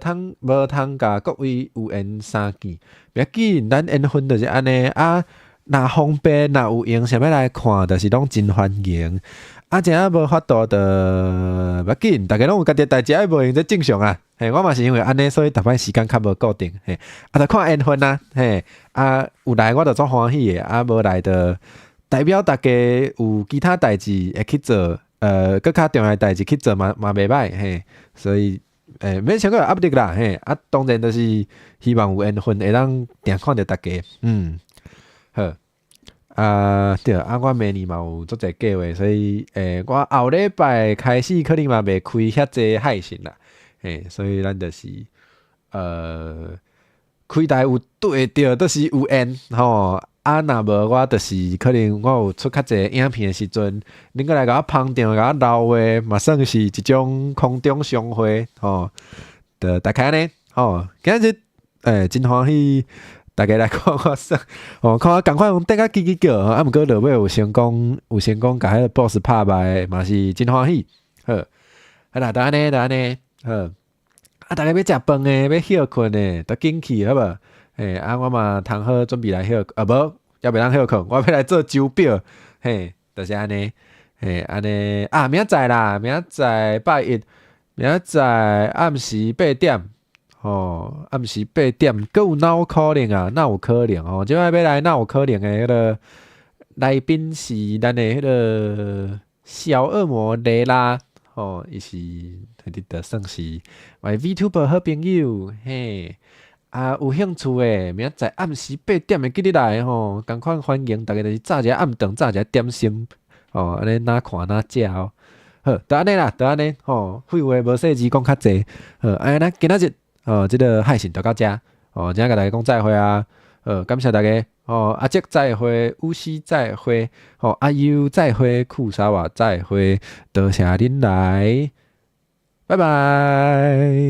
通甲各位有缘相见。袂要紧，咱缘分就是安尼啊。若方便，若有用，想要来看，就是拢真欢迎。啊，真啊无法度的，袂要紧，大家拢有家己代志，爱无用，这正常啊。嘿，我嘛是因为安尼，所以逐摆时间较无固定。嘿，啊，着看缘分啊。嘿，啊，有来我着足欢喜的，啊，无来着代表大家有其他代志会去做，搁较重要的代志去做嘛袂歹。嘿，所以免想过压力啦。嘿，啊，当然就是希望有缘分会当定看着大家。好。对啊，我明年嘛有足侪计划，所以我后礼拜开始可能嘛袂开遐济海信啦，所以咱就是开台有对着，都是有缘吼。啊，若无我就是可能我有出较济影片的时阵，恁过来甲我捧场，甲我留话，嘛算是一种空中相会吼。就大概安尼吼，今日真欢喜。大家来看我算，看我赶快用顶甲叽叽叫，啊，毋过落尾有成功，甲迄个 boss 拍败，嘛是真欢喜。好，好啦，就安尼，好。啊，大家要食饭诶，要休困诶，都紧去好无？啊，我嘛通好准备来休，无，要袂当休困，我要来做周表，就是安尼，安尼啊，明仔载啦，明仔载拜一，明仔载暗时8点。暗时8点，佫有哪有可能啊？哪有可能哦？即摆要来哪有可能诶？迄个来宾是咱诶迄个小恶魔雷拉，伊是迄个算是我 VTuber 好朋友，啊有兴趣诶，明仔载暗时8点会记得来共款欢迎大家，就是炸一下暗顿，炸一下点心，安尼哪看哪食哦。好，就安尼啦，就安尼，废话无细字讲较济，安尼咱今仔日。这个海信就到这，今仔甲大家讲再会啊，感谢大家，阿杰再会，乌西再会，阿优再会，库沙瓦再会，多谢恁来，拜拜。